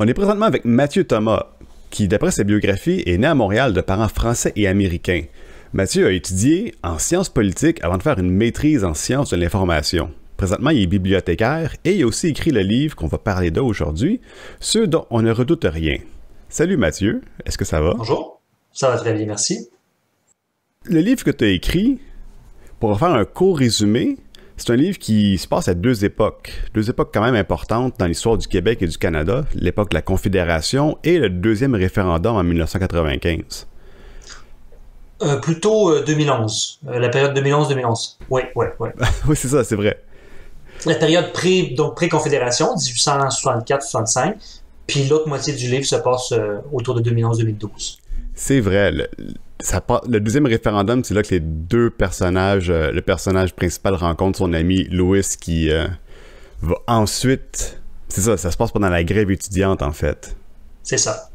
On est présentement avec Mathieu Thomas, qui, d'après sa biographie, est né à Montréal de parents français et américains. Mathieu a étudié en sciences politiques avant de faire une maîtrise en sciences de l'information. Présentement, il est bibliothécaire et il a aussi écrit le livre qu'on va parler d'aujourd'hui, Ceux dont on ne redoute rien. Salut Mathieu, est-ce que ça va? Bonjour, ça va très bien, merci. Le livre que tu as écrit, pour faire un court résumé, c'est un livre qui se passe à deux époques quand même importantes dans l'histoire du Québec et du Canada, l'époque de la Confédération et le deuxième référendum en 1995. Plutôt 2011, la période 2011-2011. Oui. Oui, c'est ça, c'est vrai. La période pré-confédération, 1864-65, puis l'autre moitié du livre se passe autour de 2011-2012. C'est vrai. Le deuxième référendum, c'est là que les deux personnages, le personnage principal rencontre son ami Louis qui va ensuite... C'est ça se passe pendant la grève étudiante, en fait. C'est ça.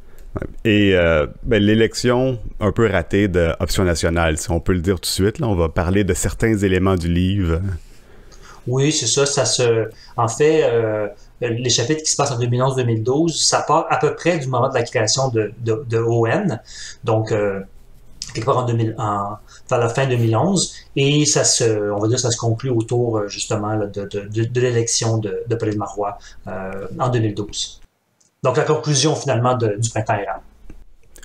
Et l'élection un peu ratée de Option nationale, si on peut le dire tout de suite, là, on va parler de certains éléments du livre. Oui, c'est ça. En fait, les chapitres qui se passent en 2011-2012, ça part à peu près du moment de la création de ON, donc quelque part vers la fin 2011, et on va dire, ça se conclut autour justement là, de l'élection de Pauline Marois en 2012. Donc la conclusion finalement du printemps érable.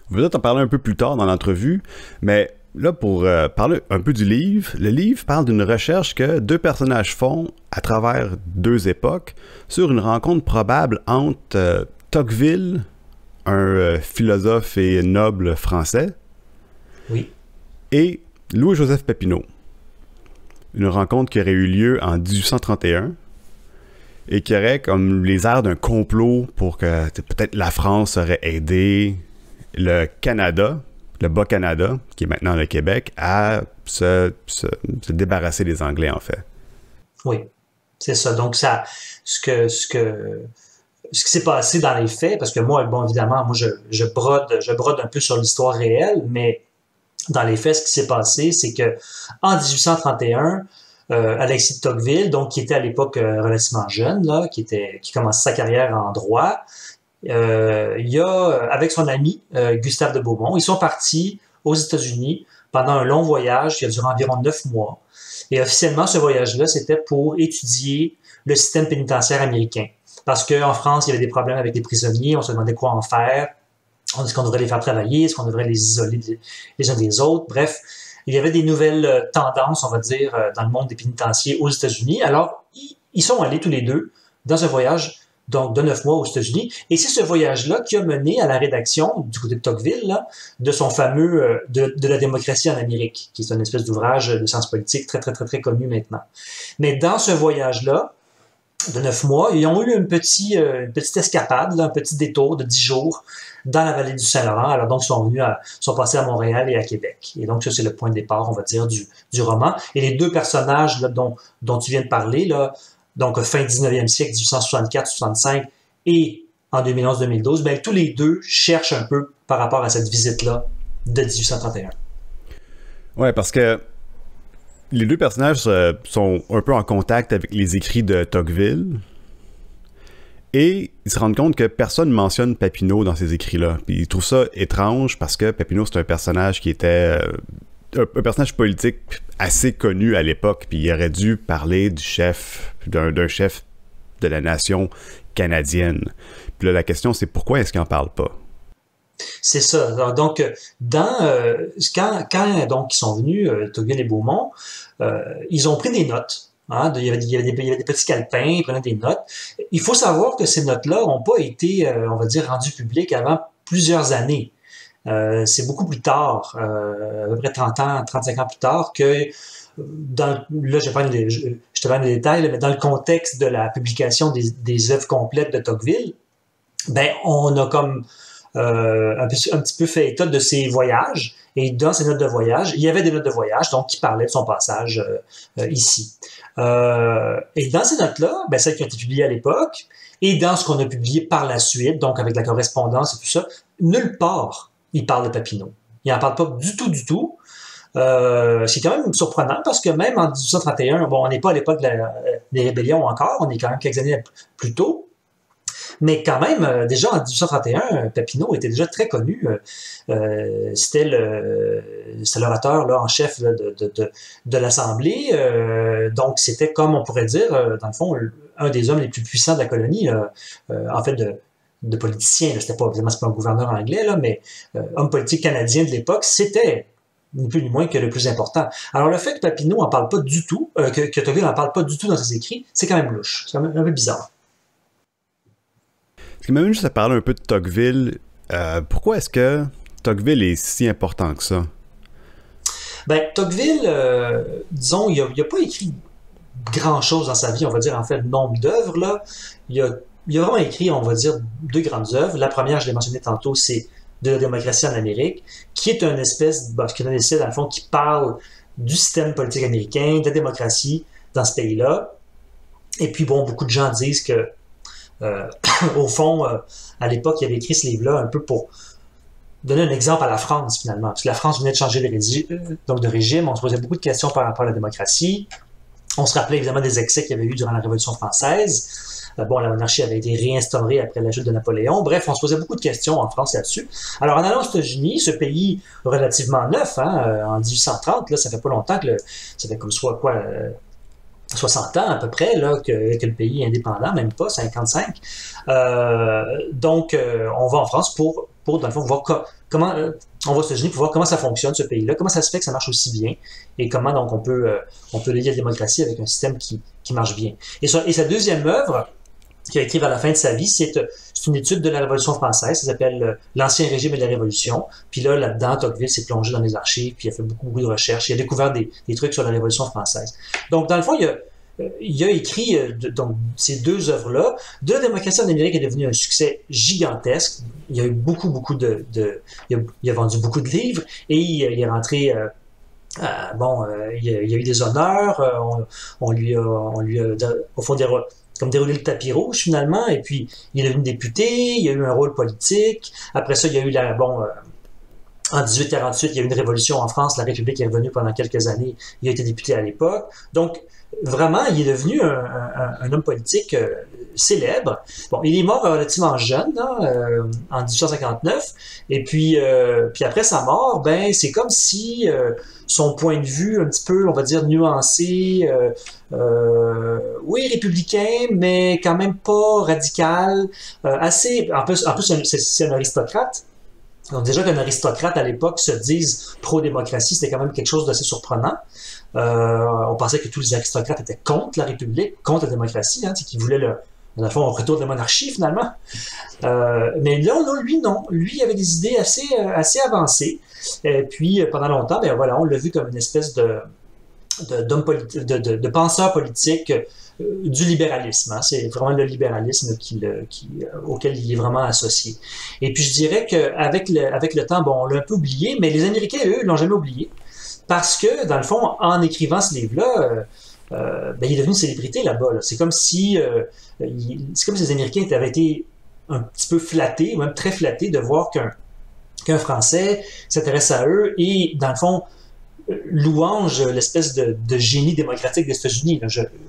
On va peut-être en parler un peu plus tard dans l'entrevue, mais là, pour parler un peu du livre, le livre parle d'une recherche que deux personnages font à travers deux époques sur une rencontre probable entre Tocqueville, un philosophe et noble français, oui, et Louis-Joseph Papineau. Une rencontre qui aurait eu lieu en 1831 et qui aurait comme les airs d'un complot pour que peut-être la France aurait aidé le Canada, le Bas-Canada, qui est maintenant le Québec, à se débarrasser des Anglais, en fait. Oui, c'est ça. Donc, ce qui s'est passé dans les faits, parce que moi, bon, évidemment, je brode un peu sur l'histoire réelle, mais dans les faits, ce qui s'est passé, c'est que en 1831, Alexis de Tocqueville, donc qui était à l'époque relativement jeune, là, qui commençait sa carrière en droit, avec son ami Gustave de Beaumont, ils sont partis aux États-Unis pendant un long voyage qui a duré environ 9 mois. Et officiellement, ce voyage-là, c'était pour étudier le système pénitentiaire américain. Parce qu'en France, il y avait des problèmes avec les prisonniers, on se demandait quoi en faire. Est-ce qu'on devrait les faire travailler? Est-ce qu'on devrait les isoler les uns des autres? Bref, il y avait des nouvelles tendances, on va dire, dans le monde des pénitenciers aux États-Unis. Alors, ils sont allés tous les deux dans un voyage donc de 9 mois aux États-Unis. Et c'est ce voyage-là qui a mené à la rédaction, du côté de Tocqueville, là, de son fameux de la démocratie en Amérique, qui est une espèce d'ouvrage de sciences politiques très, très, très, très connu maintenant. Mais dans ce voyage-là, de 9 mois, ils ont eu une petite escapade, là, un petit détour de 10 jours dans la vallée du Saint-Laurent. Alors donc, sont passés à Montréal et à Québec. Et donc, ça, c'est le point de départ, on va dire, du roman. Et les deux personnages là, dont tu viens de parler, là, donc fin 19e siècle, 1864-65 et en 2011-2012, ben, tous les deux cherchent un peu par rapport à cette visite-là de 1831. Ouais, parce que les deux personnages sont un peu en contact avec les écrits de Tocqueville et ils se rendent compte que personne ne mentionne Papineau dans ces écrits-là. Puis ils trouvent ça étrange parce que Papineau, c'est un personnage qui était un personnage politique assez connu à l'époque, puis il aurait dû parler d'un chef de la nation canadienne. Puis là, la question, c'est pourquoi est-ce qu'il n'en parle pas? C'est ça. Donc, quand donc, ils sont venus, Tocqueville et Beaumont, ils ont pris des notes. Hein, il y avait des petits calepins, ils prenaient des notes. Il faut savoir que ces notes-là n'ont pas été, on va dire, rendues publiques avant plusieurs années. C'est beaucoup plus tard, à peu près 30 ans, 35 ans plus tard, que là, je te parle des détails, mais dans le contexte de la publication des œuvres complètes de Tocqueville, ben, on a comme un petit peu fait état de ses voyages. Et dans ces notes de voyage, il y avait des notes de voyage, donc qui parlaient de son passage ici. Et dans ces notes-là, ben, celles qui ont été publiées à l'époque, et dans ce qu'on a publié par la suite, donc avec la correspondance et tout ça, nulle part il parle de Papineau. Il n'en parle pas du tout, du tout. C'est quand même surprenant parce que même en 1831, bon, on n'est pas à l'époque des rébellions encore, on est quand même quelques années plus tôt. Mais quand même, déjà en 1831, Papineau était déjà très connu. C'était l'orateur là, en chef là, de l'Assemblée. Donc, c'était comme on pourrait dire, dans le fond, un des hommes les plus puissants de la colonie, en fait, de politicien. C'était pas, évidemment, c'est pas un gouverneur anglais, là, mais homme politique canadien de l'époque, c'était ni plus ni moins que le plus important. Alors, le fait que Papineau en parle pas du tout, que Tocqueville en parle pas du tout dans ses écrits, c'est quand même louche. C'est quand même un peu bizarre. Parce que même juste à parler un peu de Tocqueville, pourquoi est-ce que Tocqueville est si important que ça? Ben, Tocqueville, disons, il a pas écrit grand-chose dans sa vie, on va dire, en fait, nombre d'œuvres, là. Il a vraiment écrit, on va dire, deux grandes œuvres. La première, je l'ai mentionné tantôt, c'est De la démocratie en Amérique, qui est un espèce, qui est un essai, dans le fond, qui parle du système politique américain, de la démocratie dans ce pays-là. Et puis, bon, beaucoup de gens disent que, au fond, à l'époque, il avait écrit ce livre-là un peu pour donner un exemple à la France, finalement. Parce que la France venait de changer de régime, on se posait beaucoup de questions par rapport à la démocratie. On se rappelait évidemment des excès qu'il y avait eu durant la Révolution française. Bon, la monarchie avait été réinstaurée après la chute de Napoléon. Bref, on se posait beaucoup de questions en France là-dessus. Alors, en allant aux États-Unis, ce pays relativement neuf, hein, en 1830, là, ça fait pas longtemps ça fait comme soit quoi, 60 ans à peu près là, que le pays est indépendant, même pas, 55. Donc, on va en France pour dans le fond, voir comment on va aux États-Unis pour voir comment ça fonctionne, ce pays-là, comment ça se fait que ça marche aussi bien, et comment donc on peut lier la démocratie avec un système qui marche bien. Et sa deuxième œuvre, qu'il a écrit vers la fin de sa vie, c'est une étude de la Révolution française, ça s'appelle L'Ancien Régime et la Révolution. Puis là-dedans, Tocqueville s'est plongé dans les archives, puis il a fait beaucoup de recherches, il a découvert des trucs sur la Révolution française. Donc, dans le fond, il a écrit donc, ces deux œuvres-là. De la démocratie en Amérique est devenu un succès gigantesque. Il y a eu beaucoup il a vendu beaucoup de livres, et il est rentré... il y a eu des honneurs, on lui a au fond comme déroulé le tapis rouge finalement, et puis il est devenu député, il y a eu un rôle politique. Après ça, il y a eu en 1848, il y a eu une révolution en France, la République est revenue pendant quelques années, il a été député à l'époque. Donc, vraiment, il est devenu un homme politique célèbre. Bon, il est mort relativement jeune, là, en 1859, et puis après sa mort, ben c'est comme si son point de vue un petit peu, on va dire, nuancé, oui, républicain, mais quand même pas radical, assez... En plus c'est un aristocrate. Donc déjà qu'un aristocrate à l'époque se dise pro-démocratie, c'était quand même quelque chose d'assez surprenant. On pensait que tous les aristocrates étaient contre la République, contre la démocratie, hein, qu'ils voulaient dans le fond, un retour de la monarchie, finalement. Mais là, lui, non. Lui, il avait des idées assez avancées. Et puis, pendant longtemps, ben voilà, on l'a vu comme une espèce de penseur politique du libéralisme. Hein. C'est vraiment le libéralisme auquel il est vraiment associé. Et puis, je dirais qu'avec le temps, bon, on l'a un peu oublié, mais les Américains, eux, l'ont jamais oublié. Parce que, dans le fond, en écrivant ce livre-là, il est devenu une célébrité là-bas. Là. C'est comme si les Américains avaient été un petit peu flattés, ou même très flattés, de voir qu'un Français s'intéresse à eux et, dans le fond, louange l'espèce de génie démocratique des États-Unis.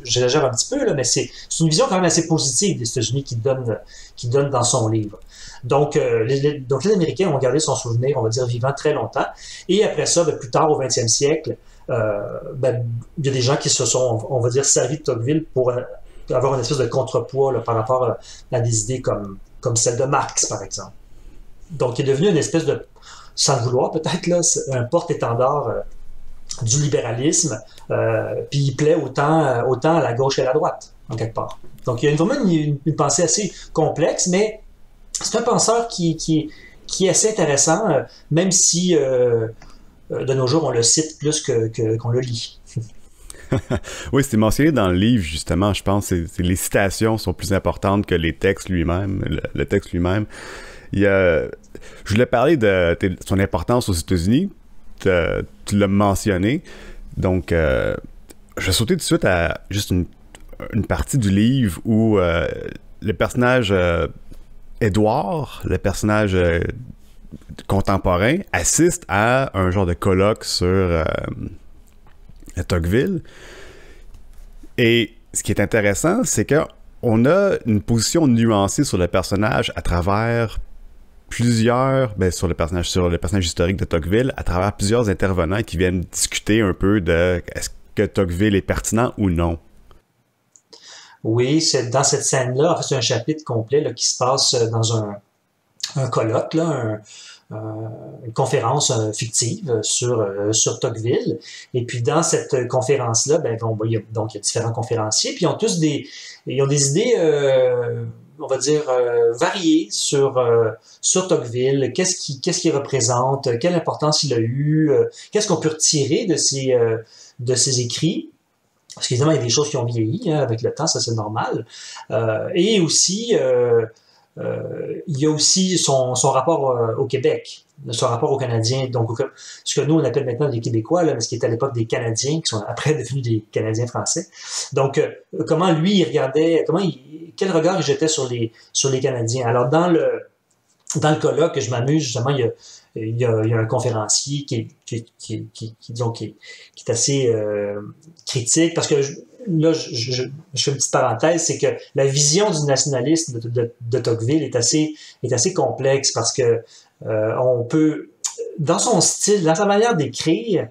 J'exagère un petit peu, là, mais c'est une vision quand même assez positive des États-Unis qui donne dans son livre. Donc, les Américains ont gardé son souvenir, on va dire, vivant très longtemps. Et après ça, plus tard, au 20e siècle, il y a des gens qui se sont, on va dire, servis de Tocqueville pour avoir une espèce de contrepoids là, par rapport à des idées comme celle de Marx, par exemple. Donc, il est devenu une espèce de, sans le vouloir peut-être, là, un porte-étendard du libéralisme, puis il plaît autant à la gauche qu'à la droite, en quelque part. Donc, il y a vraiment une pensée assez complexe, mais c'est un penseur qui est assez intéressant, même si de nos jours, on le cite plus qu'on le lit. Oui, c'est mentionné dans le livre, justement, je pense que les citations sont plus importantes que les textes lui-même, le texte lui-même. Je voulais parler de son importance aux États-Unis, tu l'as mentionné, donc je vais sauter tout de suite à juste une partie du livre où le personnage Édouard, le personnage contemporain, assiste à un genre de colloque sur Tocqueville. Et ce qui est intéressant, c'est que on a une position nuancée sur le personnage à travers sur le personnage historique de Tocqueville, à travers plusieurs intervenants qui viennent discuter un peu de est-ce que Tocqueville est pertinent ou non. Oui, c'est dans cette scène-là, en fait, c'est un chapitre complet là, qui se passe dans un colloque, là, une conférence fictive sur Tocqueville. Et puis dans cette conférence-là, il y a différents conférenciers, puis ils ont des idées, on va dire, variées sur Tocqueville, qu'est-ce qu'il représente, quelle importance il a eu, qu'est-ce qu'on peut retirer de ses écrits. Parce qu'évidemment, il y a des choses qui ont vieilli avec le temps, ça c'est normal. Et aussi, il y a aussi son rapport au Québec, son rapport aux Canadiens, donc ce que nous on appelle maintenant les Québécois, là, mais ce qui était à l'époque des Canadiens, qui sont après devenus des Canadiens français. Donc, comment lui il regardait, quel regard il jetait sur les Canadiens. Alors dans le colloque, je m'amuse justement, il y a un conférencier qui est assez critique, parce que là, je fais une petite parenthèse, c'est que la vision du nationalisme de Tocqueville est assez complexe, parce que on peut, dans son style, dans sa manière d'écrire,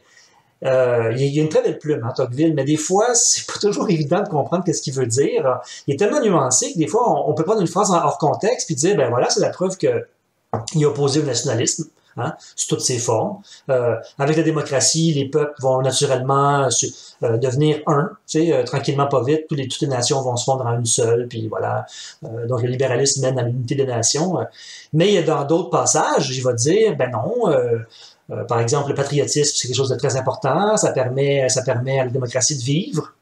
il y a une très belle plume, hein, Tocqueville, mais des fois, c'est pas toujours évident de comprendre ce qu'il veut dire. Il est tellement nuancé que des fois, on peut prendre une phrase hors contexte puis dire, ben voilà, c'est la preuve qu'il est opposé au nationalisme. Hein, sous toutes ses formes. Avec la démocratie, les peuples vont naturellement devenir un, tranquillement, pas vite, toutes les nations vont se fondre en une seule, puis voilà. Donc le libéralisme mène à l'unité des nations. Mais il y a dans d'autres passages, il va dire, ben non, par exemple, le patriotisme, c'est quelque chose de très important, ça permet à la démocratie de vivre.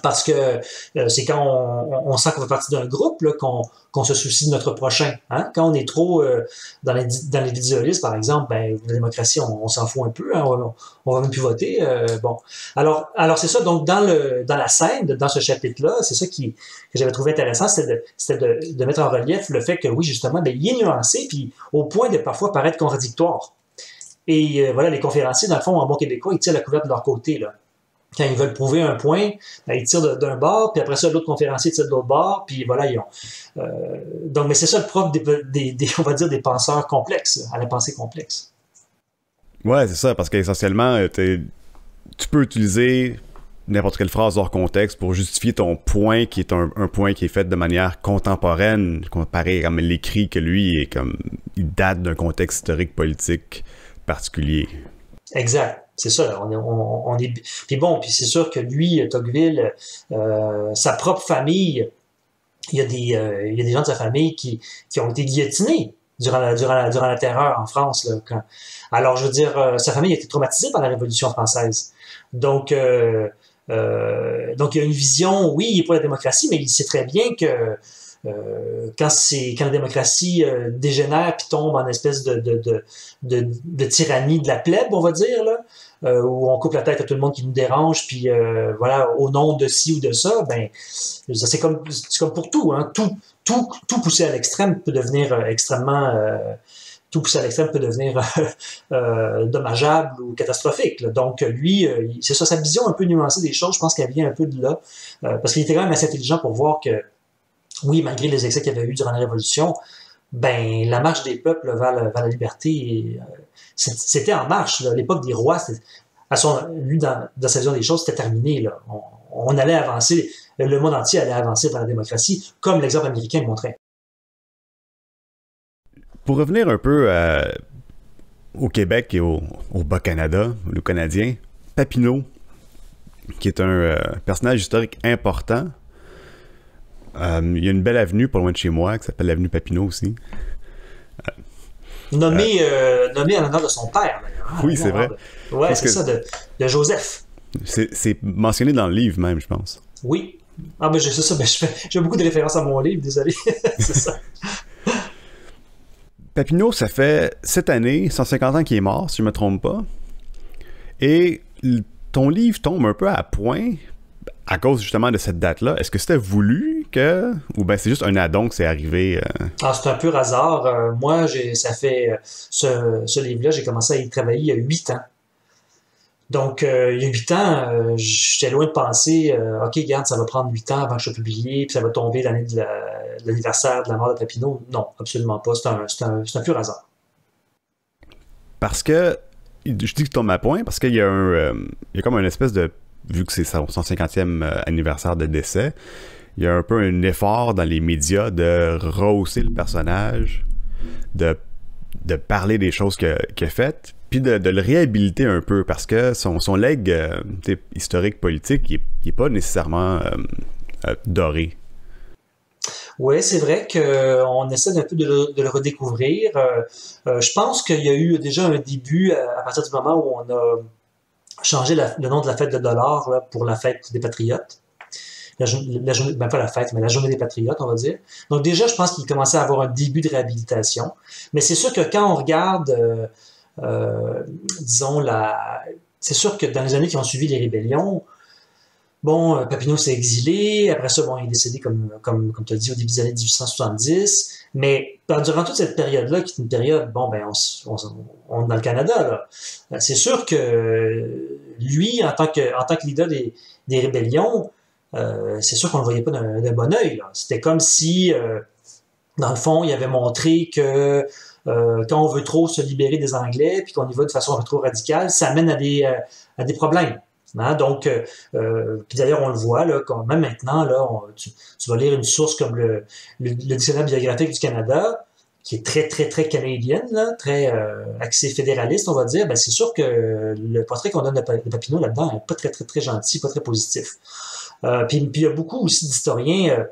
Parce que c'est quand on sent qu'on fait partie d'un groupe là, qu'on se soucie de notre prochain. Hein? Quand on est trop dans l'individualisme, par exemple, la démocratie, on s'en fout un peu, hein? On va même plus voter. Bon. Alors c'est ça, donc dans la scène, dans ce chapitre-là, c'est ça que j'avais trouvé intéressant, c'était de mettre en relief le fait que oui, justement, il est nuancé, puis au point de parfois paraître contradictoire. Et voilà, les conférenciers, dans le fond, en bon québécois, ils tirent la couverture de leur côté, là. Quand ils veulent prouver un point, ils tirent d'un bord, puis après ça, l'autre conférencier tire de l'autre bord, puis voilà, ils ont... donc, mais c'est ça le propre on va dire, des penseurs complexes, à la pensée complexe. Ouais, c'est ça, parce qu'essentiellement, tu peux utiliser n'importe quelle phrase hors contexte pour justifier ton point, qui est un point qui est fait de manière contemporaine, comparé comme l'écrit que lui, il date d'un contexte historique, politique particulier. Exact. C'est ça, là, on est... Puis bon, puis c'est sûr que lui, Tocqueville, sa propre famille, il y a des gens de sa famille qui ont été guillotinés durant la terreur en France. Là, alors, je veux dire, sa famille a été traumatisée par la Révolution française. Donc il y a une vision, oui, il est pour la démocratie, mais il sait très bien que quand la démocratie dégénère puis tombe en espèce de tyrannie de la plèbe, on va dire, là, où on coupe la tête à tout le monde qui nous dérange, puis voilà, au nom de ci ou de ça, c'est comme pour tout, hein, tout poussé à l'extrême peut devenir extrêmement tout poussé à l'extrême peut devenir dommageable ou catastrophique. Là. Donc lui, c'est ça, sa vision un peu nuancée des choses, je pense qu'elle vient un peu de là, parce qu'il était quand même assez intelligent pour voir que oui, malgré les excès qu'il y avait eu durant la Révolution, la marche des peuples vers la liberté, c'était en marche. Là. L'époque des rois, lui, dans sa vision des choses, c'était terminé. Là. On allait avancer, le monde entier allait avancer vers la démocratie, comme l'exemple américain le montrait. Pour revenir un peu au Québec et au Bas-Canada, le Canadien, Papineau, qui est un personnage historique important. Il y a une belle avenue pas loin de chez moi qui s'appelle l'avenue Papineau aussi. Nommé en l'honneur de son père, d'ailleurs. Hein, oui, c'est vrai. Ouais, c'est ça, de Joseph. C'est mentionné dans le livre même, je pense. Oui. Ah, c'est ça. J'ai beaucoup de références à mon livre, désolé. C'est ça. Papineau, ça fait cette année, 150 ans qu'il est mort, si je ne me trompe pas. Et ton livre tombe un peu à point à cause justement de cette date-là. Est-ce que c'était voulu ou c'est juste un addon que c'est arrivé? C'est un pur hasard. Moi, ça fait ce livre-là, j'ai commencé à y travailler il y a 8 ans. Donc, il y a 8 ans, j'étais loin de penser, OK, regarde, ça va prendre 8 ans avant que je sois publié, puis ça va tomber l'année de l'anniversaire de la mort de Papineau. Non, absolument pas. C'est un pur hasard. Parce que, je dis que tu tombes à point, parce qu'il y a il y a comme une espèce de, vu que c'est son 150e anniversaire de décès, il y a un peu un effort dans les médias de rehausser le personnage, de, de parler des choses qu'il a faites, puis de le réhabiliter un peu, parce que son legs historique, politique, il est pas nécessairement doré. Oui, c'est vrai qu'on essaie un peu de le redécouvrir. Je pense qu'il y a eu déjà un début à partir du moment où on a changé le nom de la fête de dollars là, pour la fête des Patriotes. La journée, ben pas la fête, mais la journée des Patriotes, on va dire. Donc déjà, je pense qu'il commençait à avoir un début de réhabilitation. Mais c'est sûr que quand on regarde, disons, c'est sûr que dans les années qui ont suivi les rébellions, bon, Papineau s'est exilé, après ça, bon, il est décédé, comme tu as dit, au début des années 1870, mais durant toute cette période-là, qui est une période, bon, ben, on est dans le Canada, là. C'est sûr que lui, en tant que leader des rébellions, c'est sûr qu'on ne le voyait pas d'un bon œil, là. C'était comme si, dans le fond, il avait montré que quand on veut trop se libérer des Anglais, puis qu'on y va de façon trop radicale, ça amène à des problèmes. Hein? Donc, puis d'ailleurs, on le voit, là, même maintenant, là, tu vas lire une source comme le dictionnaire biographique du Canada, qui est très, très, très canadienne, là, très axé fédéraliste, on va dire, ben, c'est sûr que le portrait qu'on donne de Papineau là-dedans n'est pas très, très, très gentil, pas très positif. Puis il y a beaucoup aussi d'historiens.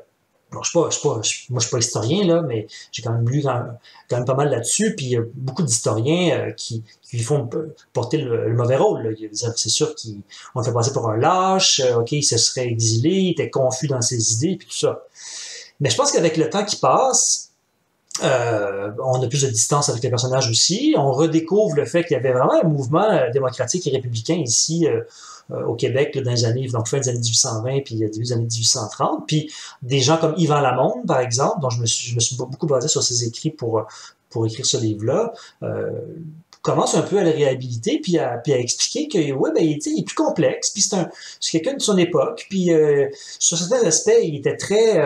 Bon, moi, je suis pas historien, là, mais j'ai quand même lu quand même pas mal là-dessus. Puis il y a beaucoup d'historiens qui font porter le mauvais rôle, là. C'est sûr qu'on le fait passer pour un lâche. OK, il se serait exilé, il était confus dans ses idées, puis tout ça. Mais je pense qu'avec le temps qui passe, on a plus de distance avec les personnages aussi. On redécouvre le fait qu'il y avait vraiment un mouvement démocratique et républicain ici au Québec là, dans les années, donc fin des années 1820 puis début des années 1830. Puis des gens comme Yvan Lamonde, par exemple, dont je me suis beaucoup basé sur ses écrits pour écrire ce livre-là, commence un peu à le réhabiliter puis à expliquer que ouais, ben, il est plus complexe, puis c'est quelqu'un de son époque, puis sur certains aspects, il était très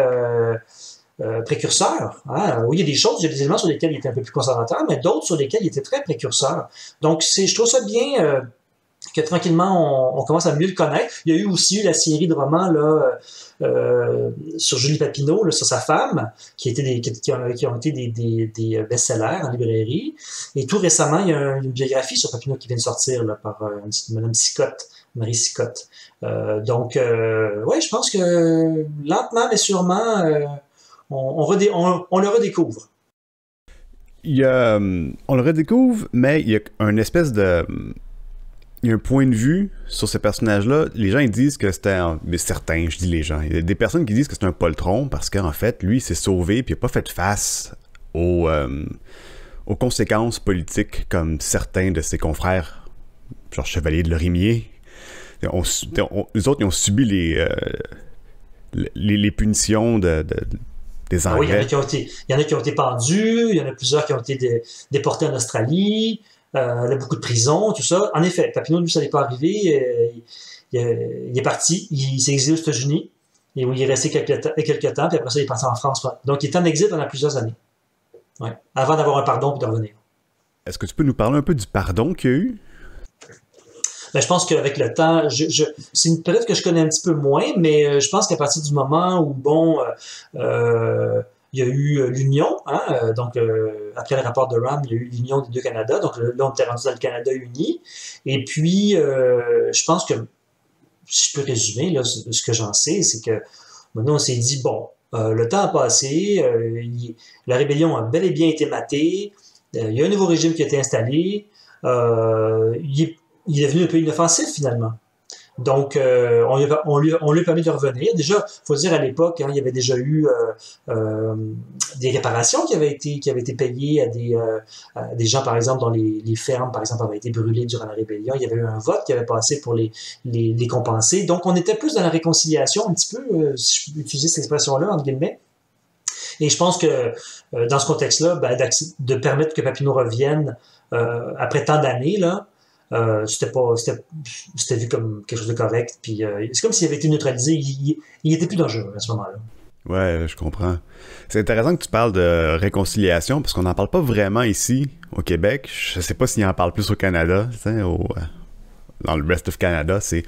précurseur. Hein? Oui, il y a des éléments sur lesquels il était un peu plus conservateur, mais d'autres sur lesquels il était très précurseur. Donc, je trouve ça bien que tranquillement, on commence à mieux le connaître. Il y a eu aussi la série de romans là, sur Julie Papineau, là, sur sa femme, qui ont été des best-sellers en librairie. Et tout récemment, il y a une biographie sur Papineau qui vient de sortir là, par Madame Sicotte, Marie Sicotte. Donc, ouais, je pense que lentement mais sûrement, on le redécouvre. On le redécouvre, mais il y a un espèce de... Il y a un point de vue sur ce personnage-là. Les gens, ils disent que c'était... Mais certains, je dis les gens. Il y a des personnes qui disent que c'est un poltron parce qu'en fait, lui, il s'est sauvé puis il n'a pas fait face aux conséquences politiques comme certains de ses confrères, genre Chevalier de Lorimier. Les autres, ils ont subi les punitions des Anglais. Ah oui, il y en a qui ont été pendus, il y en a plusieurs qui ont été déportés en Australie. Il y a beaucoup de prisons, tout ça. En effet, Papineau, lui, ça n'est pas arrivé. Il est parti, il s'est exilé aux États-Unis, et où il est resté quelques temps, puis après ça, il est parti en France. Donc, il est en exil pendant plusieurs années. Ouais. Avant d'avoir un pardon puis de revenir. Est-ce que tu peux nous parler un peu du pardon qu'il y a eu? Ben, je pense qu'avec le temps, c'est une période que je connais un petit peu moins, mais je pense qu'à partir du moment où, bon, il y a eu l'union, hein, donc après le rapport de Rome, il y a eu l'union des deux Canada, donc là on était rendu dans le Canada uni, et puis je pense que, si je peux résumer, là, ce que j'en sais, c'est que maintenant on s'est dit, bon, le temps a passé, la rébellion a bel et bien été matée, il y a un nouveau régime qui a été installé, il est devenu un peu inoffensif finalement. Donc, on lui a permis de revenir. Déjà, il faut dire à l'époque, hein, il y avait déjà eu des réparations qui avaient été payées à des gens, par exemple, dont les fermes, par exemple, avaient été brûlées durant la rébellion. Il y avait eu un vote qui avait passé pour les compenser. Donc, on était plus dans la réconciliation, un petit peu, si je peux utiliser cette expression-là, entre guillemets. Et je pense que dans ce contexte-là, ben, de permettre que Papineau revienne après tant d'années, là, C'était vu comme quelque chose de correct. Puis c'est comme s'il avait été neutralisé. Il était plus dangereux à ce moment-là. Ouais, je comprends. C'est intéressant que tu parles de réconciliation, parce qu'on n'en parle pas vraiment ici, au Québec. Je sais pas s'il en parle plus au Canada, dans le rest of Canada. C'est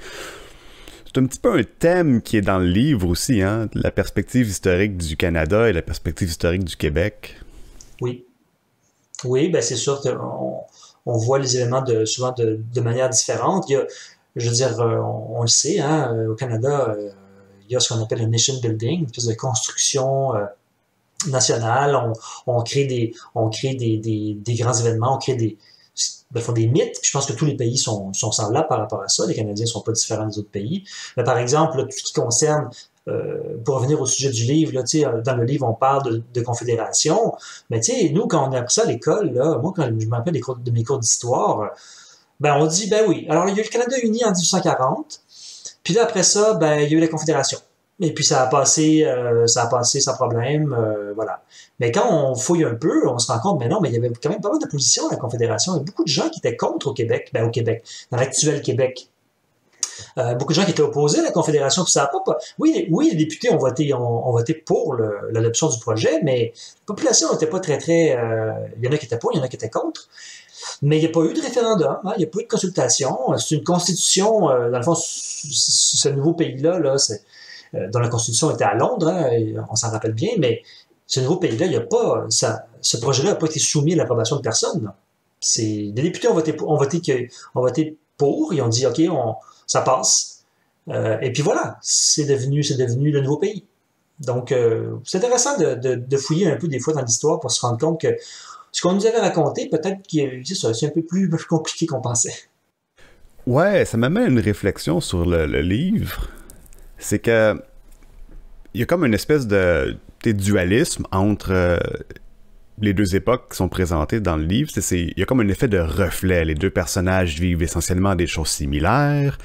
un petit peu un thème qui est dans le livre aussi, hein, la perspective historique du Canada et la perspective historique du Québec. Oui. Oui, ben c'est sûr on voit les éléments souvent de manière différente. Je veux dire, on le sait, hein, au Canada, il y a ce qu'on appelle le nation building, une espèce de construction nationale. On crée des grands événements, on crée des mythes. Je pense que tous les pays sont semblables par rapport à ça. Les Canadiens ne sont pas différents des autres pays. Mais par exemple, là, tout ce qui concerne pour revenir au sujet du livre, là, dans le livre, on parle de confédération. Mais nous, quand on a appris ça à l'école, là, moi, quand je me rappelle de mes cours d'histoire, ben, on dit, ben oui. Alors, il y a eu le Canada uni en 1840. Puis là, après ça, ben, il y a eu la confédération. Et puis, ça a passé sans problème, voilà. Mais quand on fouille un peu, on se rend compte, mais non, mais il y avait quand même pas mal d'opposition à la confédération. Il y a beaucoup de gens qui étaient contre au Québec, dans l'actuel Québec. Beaucoup de gens qui étaient opposés à la Confédération, puis ça a pas. Oui, les députés ont voté pour l'adoption du projet, mais la population n'était pas très. Il y en a qui étaient pour, il y en a qui étaient contre. Mais il n'y a pas eu de référendum, hein, il n'y a pas eu de consultation. C'est une constitution, dans le fond, ce nouveau pays-là, dont la constitution était à Londres, hein, on s'en rappelle bien, mais ce nouveau pays-là, il y a pas, ce projet-là n'a pas été soumis à l'approbation de personne. Les députés ont voté pour, ils ont dit, OK, ça passe. Et puis voilà, c'est devenu le nouveau pays. Donc, c'est intéressant de fouiller un peu des fois dans l'histoire pour se rendre compte que ce qu'on nous avait raconté, peut-être que c'est un peu plus compliqué qu'on pensait. Ouais, ça m'amène à une réflexion sur le livre. C'est que il y a comme une espèce de dualisme entre les deux époques qui sont présentées dans le livre. Il y a comme un effet de reflet. Les deux personnages vivent essentiellement des choses similaires.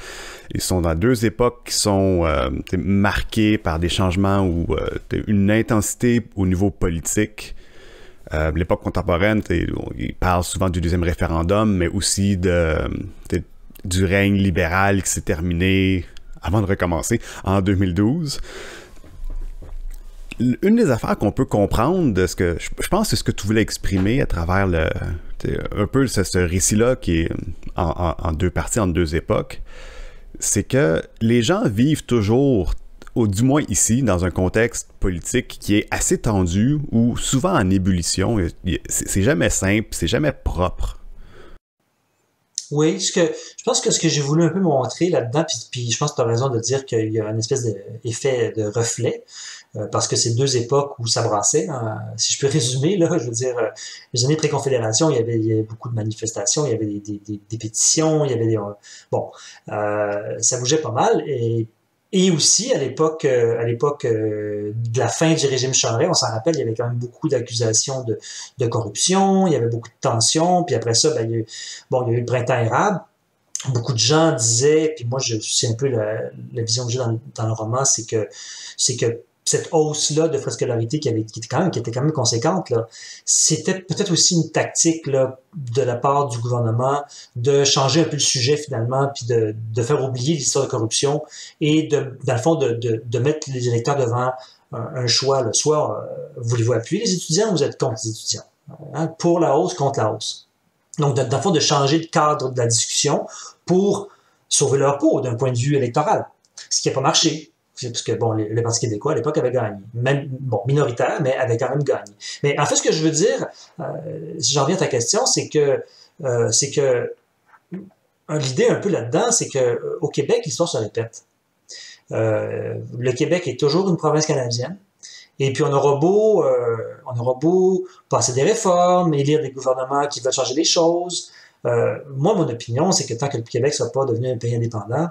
Ils sont dans deux époques qui sont marquées par des changements ou une intensité au niveau politique. L'époque contemporaine, il parle souvent du deuxième référendum, mais aussi du règne libéral qui s'est terminé avant de recommencer en 2012. Une des affaires qu'on peut comprendre de ce que je pense que c'est ce que tu voulais exprimer à travers un peu ce récit-là qui est en deux parties, en deux époques, c'est que les gens vivent toujours, ou du moins ici, dans un contexte politique qui est assez tendu ou souvent en ébullition. C'est jamais simple, c'est jamais propre. Oui, je pense que ce que j'ai voulu un peu montrer là-dedans, puis je pense que tu as raison de dire qu'il y a une espèce d'effet de reflet, parce que c'est deux époques où ça brassait, hein. Si je peux résumer, là, je veux dire, les années pré-confédération, il y avait beaucoup de manifestations, il y avait des pétitions, il y avait ça bougeait pas mal, et aussi, à l'époque de la fin du régime Charest, on s'en rappelle, il y avait quand même beaucoup d'accusations de corruption, il y avait beaucoup de tensions, puis après ça, il y a eu le printemps érable. Beaucoup de gens disaient, puis moi, c'est un peu la vision que j'ai dans le roman, c'est que cette hausse-là de frais de scolarité qui était quand même conséquente, là, c'était peut-être aussi une tactique là, de la part du gouvernement de changer un peu le sujet finalement, puis de faire oublier l'histoire de corruption et dans le fond de mettre les électeurs devant un choix. Là. Soit voulez-vous appuyer les étudiants ou vous êtes contre les étudiants. Hein, pour la hausse, contre la hausse. Donc, dans le fond, de changer le cadre de la discussion pour sauver leur peau d'un point de vue électoral. Ce qui n'a pas marché. Parce que, le Parti québécois, à l'époque, avait gagné. Même, minoritaire, mais avait quand même gagné. Mais en fait, ce que je veux dire, si j'en reviens à ta question, c'est que l'idée un peu là-dedans, c'est que au Québec, l'histoire se répète. Le Québec est toujours une province canadienne. Et puis on aura beau passer des réformes, élire des gouvernements qui veulent changer les choses. Moi, mon opinion, c'est que tant que le Québec ne soit pas devenu un pays indépendant,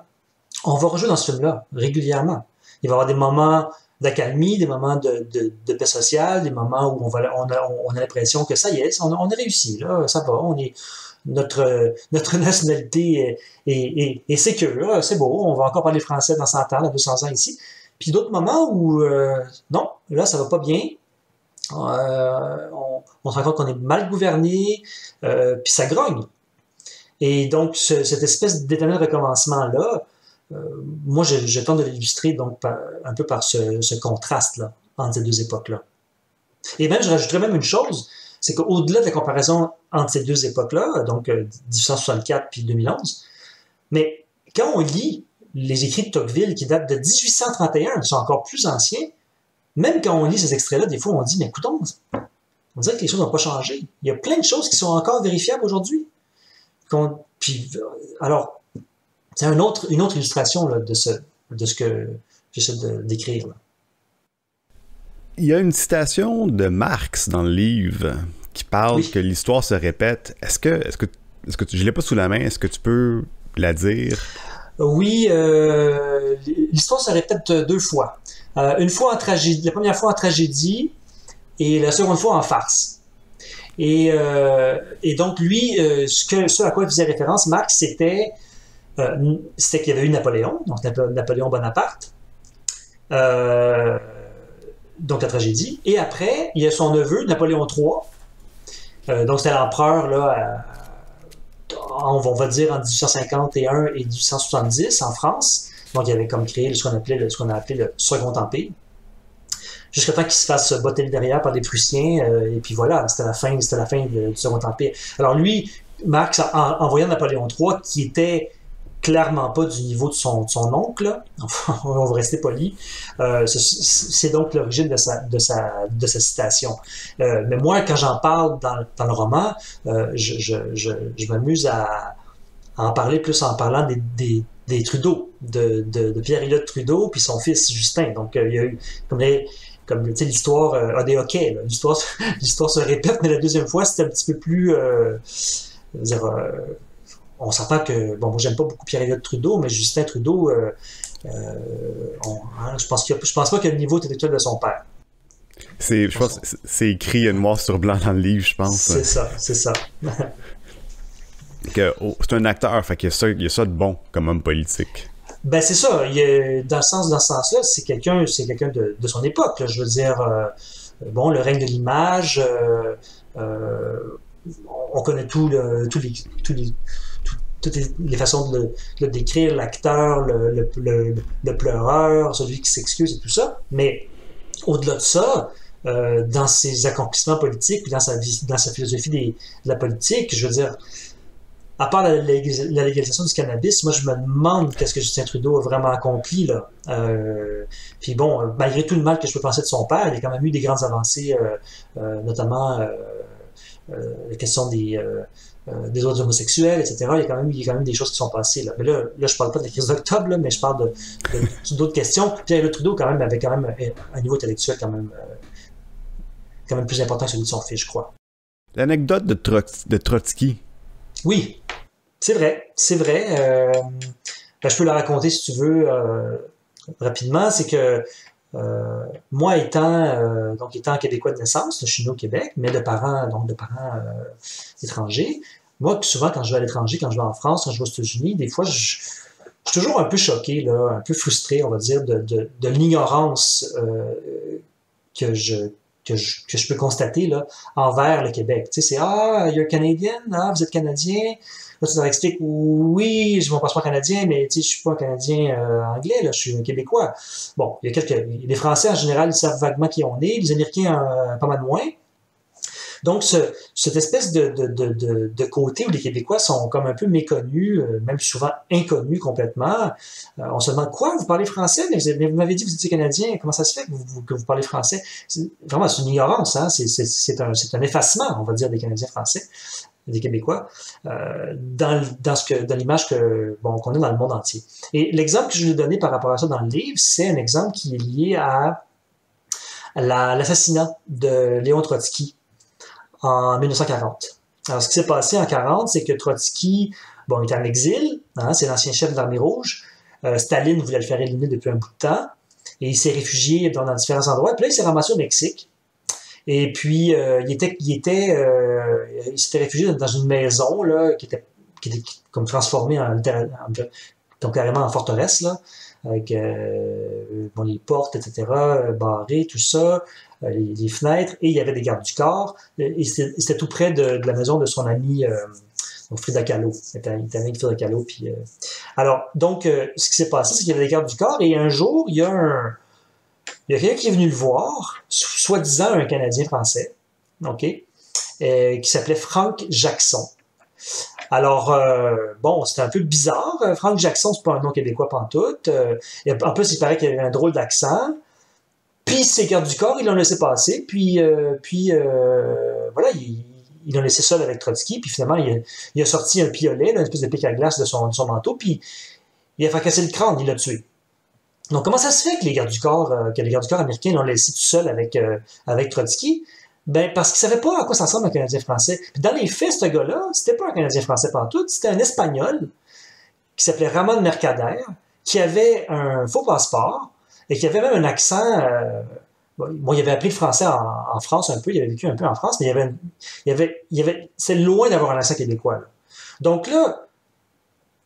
on va rejouer dans ce film-là régulièrement. Il va y avoir des moments d'accalmie, des moments de paix sociale, des moments où on a l'impression que ça y est, on a réussi, là, ça va, notre nationalité est sécure, c'est beau, on va encore parler français dans 100 ans, dans 200 ans ici. Puis d'autres moments où, non, là, ça va pas bien, on se rend compte qu'on est mal gouverné, puis ça grogne. Et donc, cette espèce d'éternel recommencement-là, moi, je tente de l'illustrer donc un peu par ce contraste-là entre ces deux époques-là. Et même, je rajouterais même une chose, c'est qu'au-delà de la comparaison entre ces deux époques-là, donc 1864 puis 2011, mais quand on lit les écrits de Tocqueville qui datent de 1831, qui sont encore plus anciens, même quand on lit ces extraits-là, des fois on dit, mais écoutons, on dirait que les choses n'ont pas changé. Il y a plein de choses qui sont encore vérifiables aujourd'hui. Puis, alors, c'est une autre illustration là, de ce que j'essaie de décrire. Là. Il y a une citation de Marx dans le livre qui parle que l'histoire se répète. Est-ce que je l'ai pas sous la main, est-ce que tu peux la dire? Oui, l'histoire se répète deux fois. Une fois en tragédie, la première fois en tragédie et la seconde fois en farce. Et donc lui, ce à quoi il faisait référence, Marx, c'était qu'il y avait eu Napoléon, donc Napoléon Bonaparte, donc la tragédie, et après, il y a son neveu, Napoléon III, donc c'était l'empereur, là, on va dire en 1851 et 1870 en France, donc il avait comme créé ce qu'on a appelé le Second Empire, jusqu'à temps qu'il se fasse botter le derrière par les Prussiens, et puis voilà, c'était la fin du Second Empire. Alors lui, Marx, en voyant Napoléon III, qui était clairement pas du niveau de son oncle, là. On va rester poli. C'est donc l'origine de sa citation. Mais moi, quand j'en parle dans le roman, je m'amuse à en parler plus en parlant des Trudeau, de Pierre Elliott Trudeau, puis son fils Justin. Donc, il y a eu comme tu sais, l'histoire a des hoquets. L'histoire se répète, mais la deuxième fois, c'était un petit peu plus... on s'entend que, bon, moi j'aime pas beaucoup Pierre Elliott Trudeau, mais Justin Trudeau, je pense pas qu'il a le niveau intellectuel de son père. Je pense que c'est écrit noir sur blanc dans le livre, je pense. C'est ça. C'est un acteur, fait qu'il y a ça de bon comme homme politique. Ben c'est ça, dans ce sens-là, c'est quelqu'un de son époque, là. Je veux dire, bon, le règne de l'image, on connaît toutes les façons de le décrire, l'acteur, le pleureur, celui qui s'excuse et tout ça. Mais au-delà de ça, dans ses accomplissements politiques, puis dans sa philosophie de la politique, je veux dire, à part la légalisation du cannabis, moi je me demande qu'est-ce que Justin Trudeau a vraiment accompli là. Puis bon, malgré tout le mal que je peux penser de son père, il a quand même eu des grandes avancées, notamment la question des autres homosexuels, etc. Il y a quand même des choses qui sont passées là. Mais là je parle pas de la crise d'octobre, là, mais je parle d'autres questions. Pierre Trudeau avait quand même un niveau intellectuel quand même plus important que celui de son fils, je crois. L'anecdote de Trotsky. Oui, c'est vrai. Je peux la raconter si tu veux rapidement. C'est que moi étant québécois de naissance, je suis né au Québec, mais de parents étrangers. Moi, souvent quand je vais à l'étranger, quand je vais en France, quand je vais aux États-Unis, des fois je suis toujours un peu choqué, là, un peu frustré, on va dire, de l'ignorance que je peux constater là, envers le Québec. Tu sais, c'est « Ah, you're Canadian? Ah, vous êtes Canadien? » Là, tu leur expliques « Oui, j'ai mon passeport canadien, mais tu sais, je suis pas un Canadien anglais, là, je suis un Québécois. » Bon, les Français, en général, ils savent vaguement qui on est, les Américains, pas mal moins. Donc, cette espèce de côté où les Québécois sont comme un peu méconnus, même souvent inconnus complètement. On se demande, quoi, vous parlez français? Mais vous m'avez dit que vous étiez Canadien, comment ça se fait que vous parlez français? Vraiment, c'est une ignorance, hein? C'est un effacement, on va dire, des Canadiens français, des Québécois, dans l'image qu'on a dans le monde entier. Et l'exemple que je vais donner par rapport à ça dans le livre, c'est un exemple qui est lié à l'assassinat de Léon Trotsky en 1940. Alors, ce qui s'est passé en 1940, c'est que Trotsky, bon, il était en exil, hein, c'est l'ancien chef de l'armée rouge. Staline voulait le faire éliminer depuis un bout de temps, et il s'est réfugié dans différents endroits. Puis là, il s'est ramassé au Mexique. Et puis, il s'était réfugié dans une maison là, qui était comme transformée donc carrément en forteresse, là, avec les portes, etc., barrées, tout ça, les fenêtres, et il y avait des gardes du corps. Et c'était tout près de la maison de son ami Donc, Frida Kahlo. Il était ami avec Frida Kahlo. Puis, alors, donc, ce qui s'est passé, c'est qu'il y avait des gardes du corps, et un jour, il y a quelqu'un qui est venu le voir, soi-disant un Canadien français, OK, qui s'appelait Frank Jackson. Alors, bon, c'était un peu bizarre. Frank Jackson, c'est pas un nom québécois pantoute. En plus, il paraît qu'il avait un drôle d'accent. Puis, ses gardes du corps, ils l'ont laissé passer. Puis voilà, ils l'ont laissé seul avec Trotsky. Puis finalement, il a sorti un piolet, là, une espèce de pic à glace de son manteau. Puis, il a fracassé le crâne, il l'a tué. Donc, comment ça se fait que les gardes du corps américains l'ont laissé tout seul avec Trotsky? Ben, parce qu'ils savaient pas à quoi ça ressemble un Canadien français. Puis dans les faits, ce gars-là, c'était pas un Canadien français pantoute, c'était un Espagnol qui s'appelait Ramon Mercader, qui avait un faux passeport et qui avait même un accent. Bon, il avait appris le français en France un peu, il avait vécu un peu en France, mais c'est loin d'avoir un accent québécois. Là. Donc là,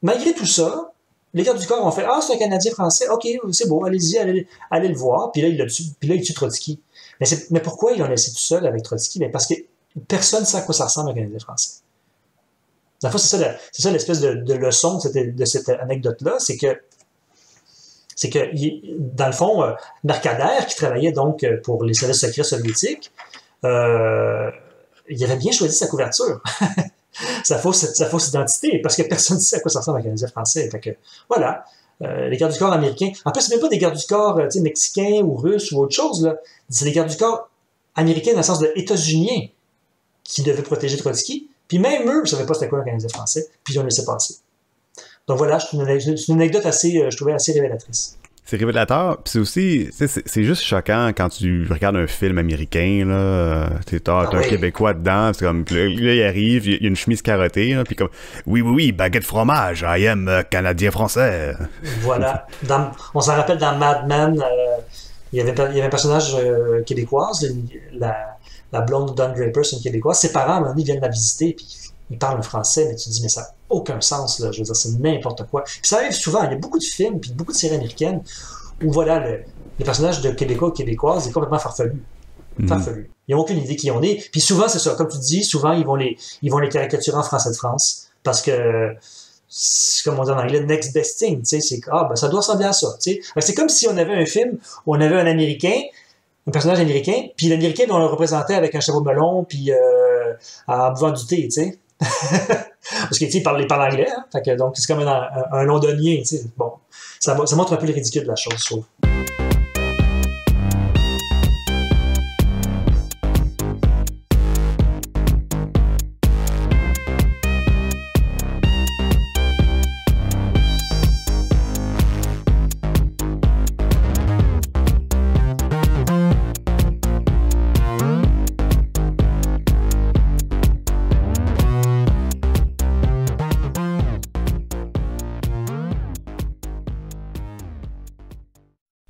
malgré tout ça, les gardes du corps ont fait ah, c'est un Canadien français, ok, c'est beau, allez-y, allez le voir. Puis là, il tue Trotsky. Mais pourquoi ils l'ont laissé tout seul avec Trotsky? Mais parce que personne ne sait à quoi ça ressemble un Canadien français. Dans le fond, c'est ça l'espèce de leçon de cette anecdote-là, c'est que, dans le fond, Mercader, qui travaillait donc pour les services secrets soviétiques, il avait bien choisi sa couverture. sa fausse identité, parce que personne ne sait à quoi ça ressemble un Canadien français. Fait que, voilà. Les gardes du corps américains. En plus, c'est même pas des gardes du corps mexicains ou russes ou autre chose. Là. C'est des gardes du corps américains dans le sens de états-uniens qui devaient protéger Trotsky. Puis même eux ne savaient pas c'était quoi un Canadien français. Puis ils ont laissé passer. Donc voilà, c'est une anecdote je trouvais assez révélatrice. C'est révélateur, puis c'est aussi, c'est juste choquant quand tu regardes un film américain, là, t'as un Québécois dedans, c'est comme, là, il arrive, il y a une chemise carottée, là, puis comme, oui, baguette fromage, I am Canadien français. Voilà. On s'en rappelle dans Mad Men, il y avait un personnage québécoise, la blonde Don Draper, c'est une québécoise, ses parents, à un moment donné, viennent la visiter, puis ils parlent un français, mais tu te dis, mais ça n'a aucun sens, là. Je veux dire, c'est n'importe quoi. Puis ça arrive souvent, il y a beaucoup de films, puis beaucoup de séries américaines, où voilà, les personnages de Québécois ou Québécoises sont complètement farfelus. Farfelus. Ils n'ont aucune idée qui on est. Puis souvent, c'est ça, comme tu dis, souvent, ils vont les caricaturer en français de France, parce que, c'est comme on dit en anglais, next best thing, tu sais, c'est ça doit ressembler à ça, tu sais. C'est comme si on avait un film où on avait un Américain, un personnage américain, puis l'Américain, on le représentait avec un chapeau melon, puis en buvant du thé, tu sais. Parce que, tu sais, il parle anglais, hein? Fait que, donc, c'est comme un londonien, tu sais. Bon, ça montre un peu le ridicule de la chose, je trouve.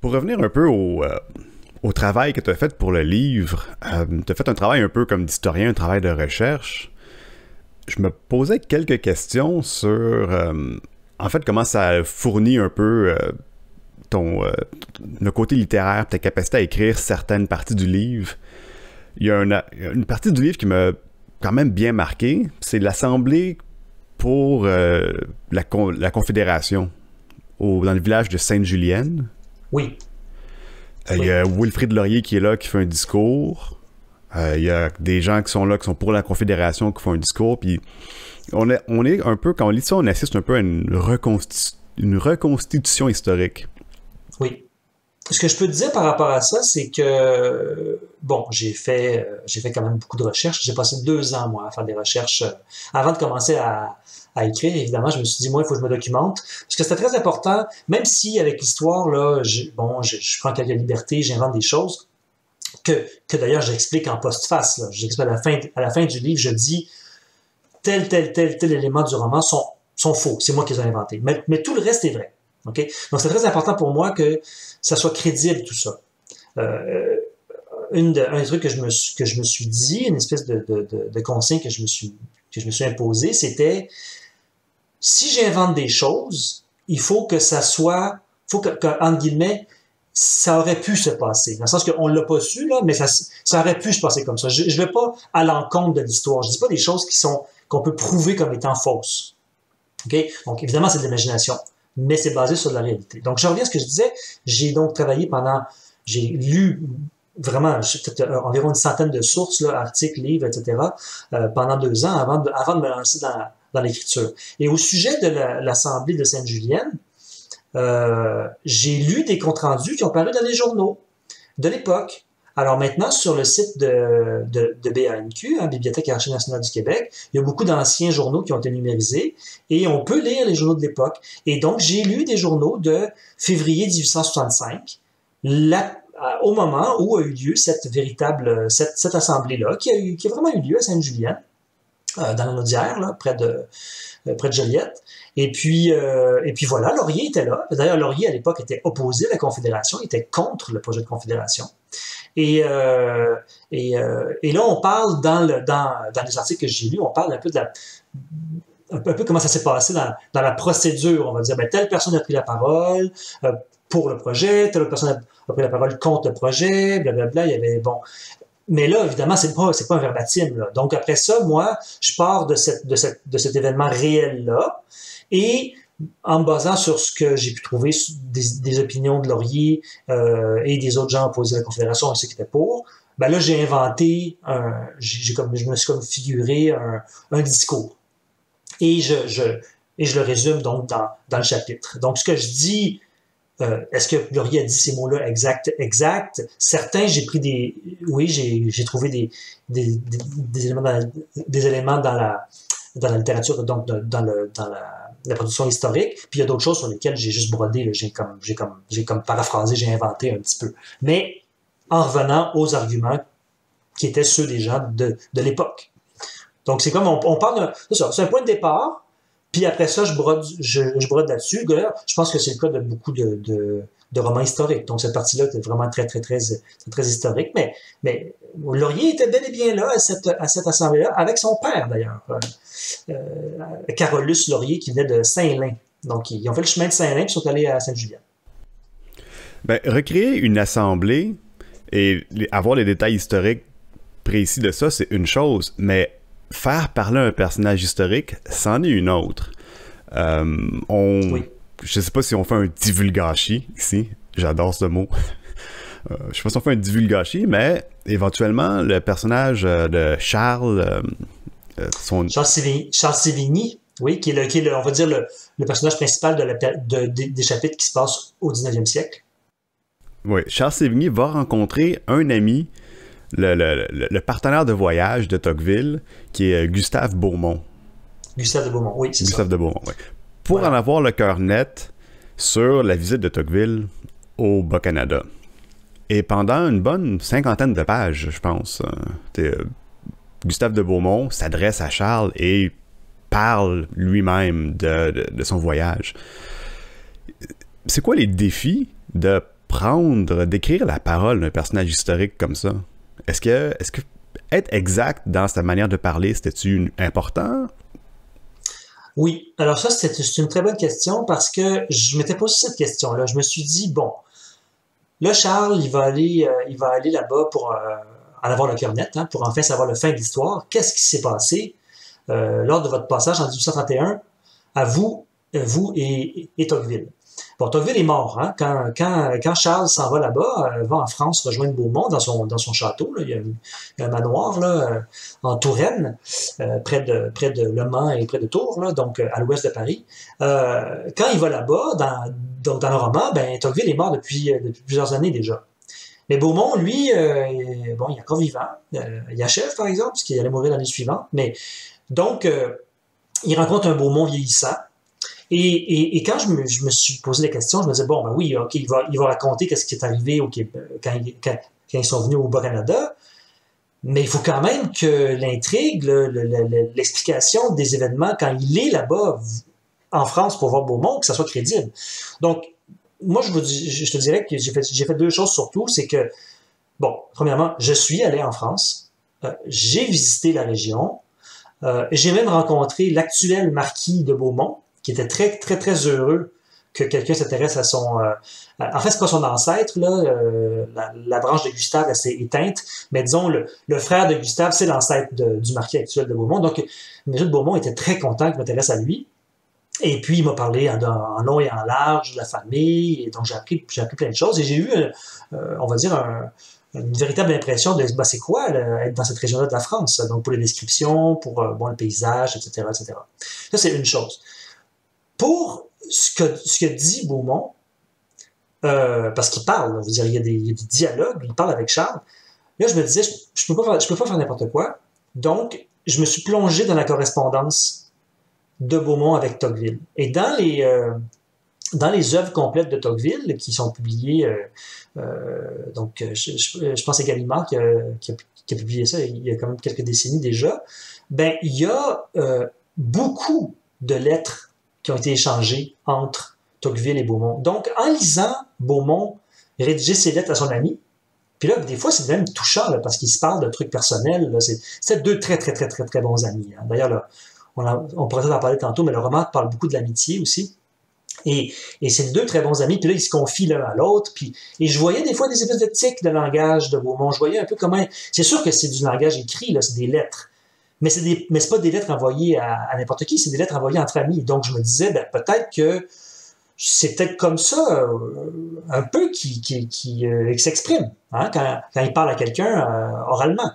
Pour revenir un peu au travail que tu as fait pour le livre, tu as fait un travail un peu comme d'historien, un travail de recherche. Je me posais quelques questions sur, en fait, comment ça fournit un peu le côté littéraire, ta capacité à écrire certaines parties du livre. Il y a une partie du livre qui m'a quand même bien marqué, c'est l'Assemblée pour la Confédération dans le village de Sainte-Julienne. Oui. Il y a Wilfrid Laurier qui est là, qui fait un discours. Il y a des gens qui sont là, qui sont pour la Confédération, qui font un discours. Puis on est un peu, quand on lit ça, on assiste un peu à une reconstitution historique. Oui. Ce que je peux te dire par rapport à ça, c'est que, bon, j'ai fait quand même beaucoup de recherches. J'ai passé 2 ans, moi, à faire des recherches. Avant de commencer à écrire, évidemment, je me suis dit, moi, il faut que je me documente. Parce que c'était très important, même si, avec l'histoire, là, je prends quelques libertés, j'invente des choses, que d'ailleurs, j'explique en postface, là. J'explique à la fin du livre, je dis, tel élément du roman sont faux. C'est moi qui les ai inventés. Mais tout le reste est vrai. Okay? Donc, c'est très important pour moi que ça soit crédible, tout ça. Un truc que je me suis dit, une espèce de consigne que je me suis imposé, c'était si j'invente des choses, il faut que ça soit, entre guillemets, ça aurait pu se passer. Dans le sens qu'on l'a pas su, là, mais ça aurait pu se passer comme ça. Je vais pas à l'encontre de l'histoire. Je dis pas des choses qui qu'on peut prouver comme étant fausses. Okay? Donc, évidemment, c'est de l'imagination, mais c'est basé sur de la réalité. Donc, je reviens à ce que je disais. J'ai donc travaillé j'ai lu vraiment peut-être environ une centaine de sources, là, articles, livres, etc., pendant 2 ans avant de me lancer dans l'écriture. Et au sujet de l'Assemblée de Sainte-Julienne, j'ai lu des comptes rendus qui ont paru dans les journaux de l'époque. Alors maintenant, sur le site de BANQ, Bibliothèque et Archives nationales du Québec, il y a beaucoup d'anciens journaux qui ont été numérisés et on peut lire les journaux de l'époque. Et donc, j'ai lu des journaux de février 1865, au moment où a eu lieu cette assemblée-là, qui a vraiment eu lieu à Sainte-Julienne, dans la Naudière, là, près de Joliette. Et puis voilà, Laurier était là. D'ailleurs, Laurier, à l'époque, était opposé à la Confédération, il était contre le projet de Confédération. Et là, on parle dans les articles que j'ai lus, on parle un peu comment ça s'est passé dans la procédure. On va dire, telle personne a pris la parole pour le projet, telle autre personne a pris la parole contre le projet, blablabla. Il y avait, bon. Mais là, évidemment, c'est pas un verbatim, là. Donc, après ça, moi, je pars de cet événement réel-là et en me basant sur ce que j'ai pu trouver des opinions de Laurier et des autres gens opposés à la Confédération et ceux qui étaient pour, là, j'ai inventé, je me suis comme figuré un discours. Et je le résume donc dans le chapitre. Donc, ce que je dis, est-ce que Laurier a dit ces mots-là exact? Certains, j'ai trouvé des éléments dans la littérature, donc dans la production historique, puis il y a d'autres choses sur lesquelles j'ai juste brodé, là, j'ai comme paraphrasé, j'ai inventé un petit peu. Mais en revenant aux arguments qui étaient ceux des gens de l'époque. Donc c'est comme on parle c'est un point de départ, puis après ça, je brode là-dessus. D'ailleurs, je pense que c'est le cas de beaucoup de romans historiques. Donc cette partie-là était vraiment très, très, très, très historique. Mais Laurier était bel et bien là à cette assemblée-là, avec son père d'ailleurs, Carolus Laurier, qui venait de Saint-Lin. Donc ils ont fait le chemin de Saint-Lin, puis sont allés à Sainte-Julienne. Recréer une assemblée et avoir les détails historiques précis de ça, c'est une chose, mais faire parler un personnage historique, c'en est une autre. Oui. Je sais pas si on fait un divulgachie ici. J'adore ce mot. Je sais pas si on fait un divulgachie, mais éventuellement, le personnage de Charles... Charles Sévigny, oui, qui est on va dire, le personnage principal des chapitres qui se passent au 19e siècle. Oui, Charles Sévigny va rencontrer un ami, le partenaire de voyage de Tocqueville, qui est Gustave Beaumont. Gustave de Beaumont, oui, c'est ça. Gustave de Beaumont, oui. Pour en avoir le cœur net sur la visite de Tocqueville au Bas-Canada. Et pendant une bonne 50aine de pages, je pense, Gustave de Beaumont s'adresse à Charles et parle lui-même de son voyage. C'est quoi les défis d'écrire la parole d'un personnage historique comme ça? Est-ce que être exact dans sa manière de parler, c'était-tu important? Oui. Alors ça, c'est une très bonne question parce que je m'étais posé cette question-là. Je me suis dit, bon, là, Charles, il va aller là-bas pour en avoir le cœur net, pour enfin savoir le fin de l'histoire. Qu'est-ce qui s'est passé lors de votre passage en 1831 à vous et Tocqueville? Bon, Tocqueville est mort, hein? Quand Charles s'en va là-bas, va en France rejoindre Beaumont dans son château, là. Il y a un manoir là, en Touraine, près de Le Mans et près de Tours, là, donc à l'ouest de Paris. Quand il va là-bas, dans le roman, Tocqueville est mort depuis plusieurs années déjà. Mais Beaumont, lui, il est encore vivant. Il achève, par exemple, parce qu'il allait mourir l'année suivante. Mais donc, il rencontre un Beaumont vieillissant. Et quand je me suis posé la question, je me disais, bon, oui, OK, il va raconter qu'est-ce qui est arrivé quand ils sont venus au Bas-Canada, mais il faut quand même que l'intrigue, l'explication des événements, quand il est là-bas en France pour voir Beaumont, que ça soit crédible. Donc, moi, je te dirais que j'ai fait 2 choses surtout, c'est que, bon, premièrement, je suis allé en France, j'ai visité la région, j'ai même rencontré l'actuel marquis de Beaumont, qui était très, très, très heureux que quelqu'un s'intéresse à son... en fait, c'est pas son ancêtre, là. La branche de Gustave, elle s'est éteinte. Mais disons, le frère de Gustave, c'est l'ancêtre du marquis actuel de Beaumont. Donc, M. de Beaumont était très content que je m'intéresse à lui. Et puis, il m'a parlé en long et en large de la famille. Et donc, j'ai appris plein de choses. Et j'ai eu, on va dire, une véritable impression de c'est quoi être dans cette région-là de la France. Donc, pour les descriptions, pour le paysage, etc., etc. Ça, c'est une chose. Pour ce que dit Beaumont, parce qu'il parle, vous dire, il y a des dialogues, il parle avec Charles. Là, je me disais, je peux pas faire n'importe quoi. Donc, je me suis plongé dans la correspondance de Beaumont avec Tocqueville. Et dans les œuvres complètes de Tocqueville, qui sont publiées, donc je pense à Gallimard qui a publié ça il y a quand même quelques décennies déjà, ben il y a beaucoup de lettres qui ont été échangées entre Tocqueville et Beaumont. Donc, en lisant Beaumont rédiger ses lettres à son ami, puis là, des fois, c'est même touchant, là, parce qu'ils se parlent de trucs personnels. C'est deux très, très, très, très, très bons amis. Hein. D'ailleurs, là, on pourrait en parler tantôt, mais le roman parle beaucoup de l'amitié aussi. Et c'est deux très bons amis, puis là, ils se confient l'un à l'autre. Et je voyais des fois des espèces de tics de langage de Beaumont. Je voyais un peu comment... C'est sûr que c'est du langage écrit, là, c'est des lettres. Mais c'est pas des lettres envoyées à n'importe qui, c'est des lettres envoyées entre amis. Donc, je me disais, ben, peut-être que c'est peut-être comme ça, un peu, qui s'exprime, hein, quand il parle à quelqu'un oralement.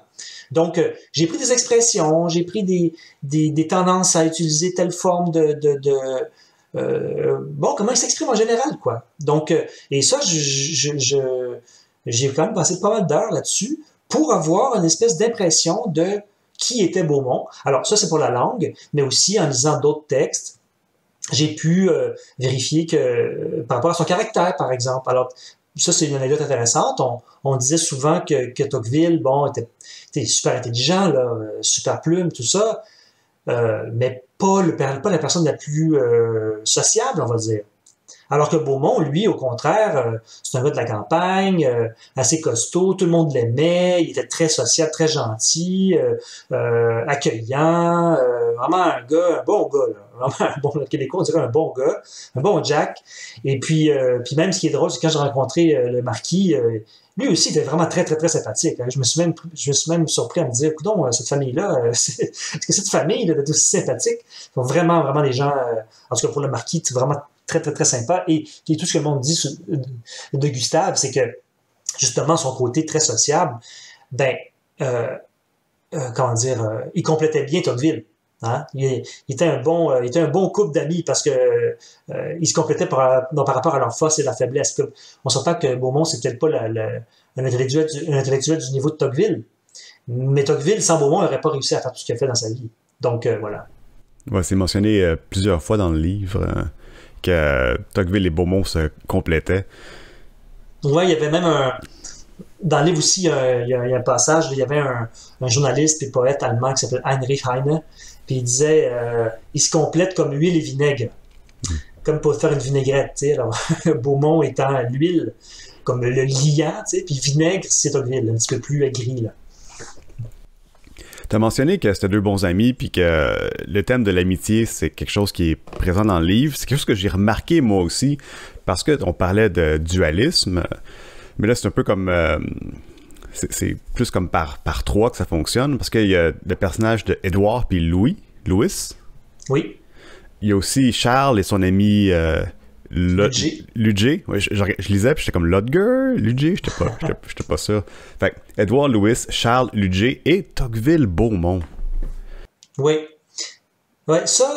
Donc, j'ai pris des expressions, j'ai pris des tendances à utiliser telle forme comment il s'exprime en général, quoi. Donc, et ça, j'ai quand même passé pas mal d'heures là-dessus pour avoir une espèce d'impression de qui était Beaumont. Alors, ça, c'est pour la langue, mais aussi en lisant d'autres textes, j'ai pu vérifier que par rapport à son caractère, par exemple. Alors, ça, c'est une anecdote intéressante. On disait souvent que Tocqueville, bon, était super intelligent, là, super plume, tout ça, mais pas la personne la plus sociable, on va dire. Alors que Beaumont, lui, au contraire, c'est un gars de la campagne, assez costaud, tout le monde l'aimait, il était très social, très gentil, accueillant, vraiment un bon gars, là, vraiment un bon Québécois, on dirait un bon gars, un bon Jack. Et puis même ce qui est drôle, c'est quand j'ai rencontré le marquis, lui aussi était vraiment très, très, très sympathique. Hein. Je me suis même surpris à me dire, coudonc, cette famille-là, est-ce que cette famille est aussi sympathique? Ils sont vraiment, vraiment des gens, en tout cas pour le marquis, c'est vraiment très, très, très sympa. Et tout ce que le monde dit de Gustave, c'est que, justement, son côté très sociable, ben, comment dire, il complétait bien Tocqueville. Hein? Il était un bon couple d'amis parce que ils se complétaient par rapport à leur force et leur faiblesse. On s'entend que Beaumont, c'est peut-être pas un intellectuel du niveau de Tocqueville, mais Tocqueville, sans Beaumont, n'aurait pas réussi à faire tout ce qu'il a fait dans sa vie. Donc, voilà. Ouais, c'est mentionné plusieurs fois dans le livre que Tocqueville et Beaumont se complétaient. Ouais, il y avait même dans le livre aussi, il y a un passage, il y avait un journaliste et poète allemand qui s'appelle Heinrich Heine, puis il disait il se complète comme huile et vinaigre, comme pour faire une vinaigrette, tu sais. Alors, Beaumont étant l'huile, comme le liant, tu sais, puis vinaigre, c'est Tocqueville, un petit peu plus aigri, là. Tu as mentionné que c'était deux bons amis, puis que le thème de l'amitié, c'est quelque chose qui est présent dans le livre. C'est quelque chose que j'ai remarqué moi aussi, parce qu'on parlait de dualisme, mais là, c'est un peu comme... c'est plus comme par trois que ça fonctionne, parce qu'il y a le personnage de Édouard puis Louis. Oui. Il y a aussi Charles et son ami... Ludger. Ouais, je lisais, puis j'étais comme Ludger, Ludger, j'étais pas sûr. Fait que Édouard Louis, Charles Ludger et Tocqueville Beaumont. Oui. Ouais, ça,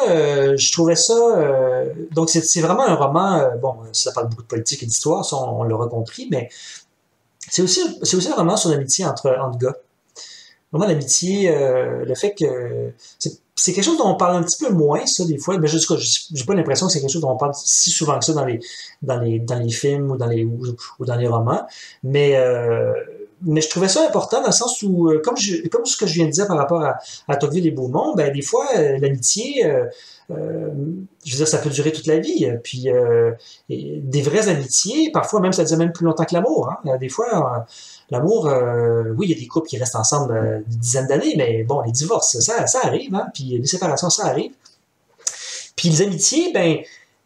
je trouvais ça... donc, c'est vraiment un roman... bon, ça parle beaucoup de politique et d'histoire, ça, on l'aura compris, mais c'est aussi un roman sur l'amitié entre gars. Vraiment, l'amitié, le fait que... C'est quelque chose dont on parle un petit peu moins, ça, des fois. Mais j'ai pas l'impression que c'est quelque chose dont on parle si souvent que ça dans les films ou dans les romans. Mais je trouvais ça important dans le sens où, comme ce que je viens de dire par rapport à Tocqueville et Beaumont, ben, des fois, l'amitié, je veux dire, ça peut durer toute la vie. Puis, des vraies amitiés, parfois même, ça dure même plus longtemps que l'amour. Hein. Des fois, l'amour, oui, il y a des couples qui restent ensemble des dizaines d'années, mais bon, les divorces, ça arrive, hein, puis les séparations, ça arrive. Puis les amitiés, ben,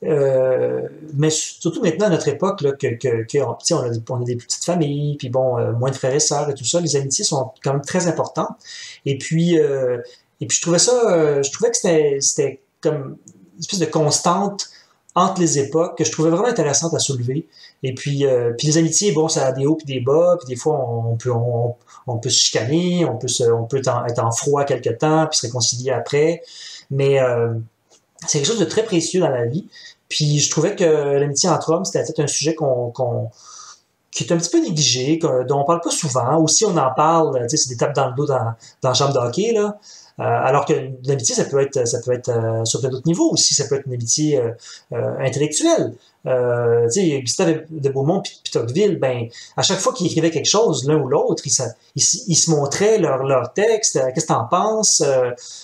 Mais surtout maintenant, à notre époque, là, on a des petites familles, puis bon, moins de frères et sœurs et tout ça, les amitiés sont quand même très importantes. Et puis, je trouvais que c'était comme une espèce de constante entre les époques que je trouvais vraiment intéressante à soulever. Et puis les amitiés, bon, ça a des hauts puis des bas, puis des fois on peut se chicaner, on peut être en froid quelque temps, puis se réconcilier après. Mais c'est quelque chose de très précieux dans la vie. Puis je trouvais que l'amitié entre hommes, c'était peut-être un sujet qui est un petit peu négligé, dont on parle pas souvent. Ou si on en parle, tu sais, c'est des tapes dans le dos dans la chambre de hockey, là. Alors que l'amitié, ça peut être sur plein d'autres niveaux aussi. Ça peut être une amitié intellectuelle. Tu sais, Gustave de Beaumont puis Tocqueville, ben, à chaque fois qu'ils écrivaient quelque chose, l'un ou l'autre, ils se montraient leur texte. Qu'est-ce que t'en penses?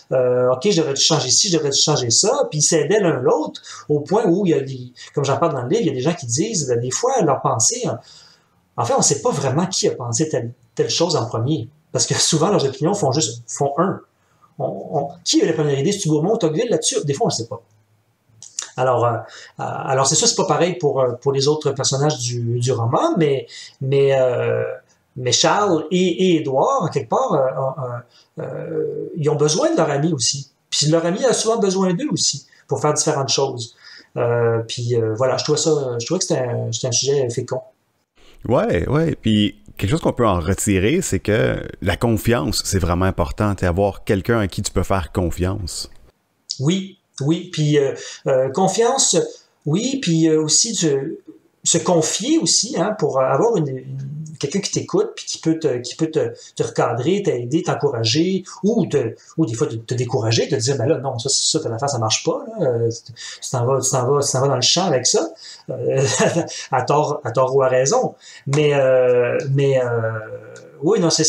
Ok, j'aurais dû changer ci, j'aurais dû changer ça. Puis ils s'aidaient l'un l'autre au point où comme j'en parle dans le livre, il y a des gens qui disent, des fois, leur pensée, en fait, on ne sait pas vraiment qui a pensé telle chose en premier. Parce que souvent, leurs opinions font un. Qui a la première idée? C'est-tu Beaumont ou Tocqueville là-dessus? Des fois, on ne le sait pas. Alors c'est sûr, c'est pas pareil pour les autres personnages du roman, mais Charles et Édouard, à quelque part, ils ont besoin de leur ami aussi. Puis leur ami a souvent besoin d'eux aussi pour faire différentes choses. Voilà, je trouvais que c'était un sujet fécond. Ouais. Puis quelque chose qu'on peut en retirer, c'est que la confiance, c'est vraiment important. Avoir quelqu'un à qui tu peux faire confiance. Oui. Puis confiance, oui, puis aussi se confier aussi, hein, pour avoir quelqu'un qui t'écoute, puis qui peut te recadrer, t'aider, t'encourager, ou des fois te décourager, te dire, ben là, non, ça, telle affaire, ça marche pas, là, tu t'en vas dans le champ avec ça, à tort ou à raison. Mais oui, non, c'est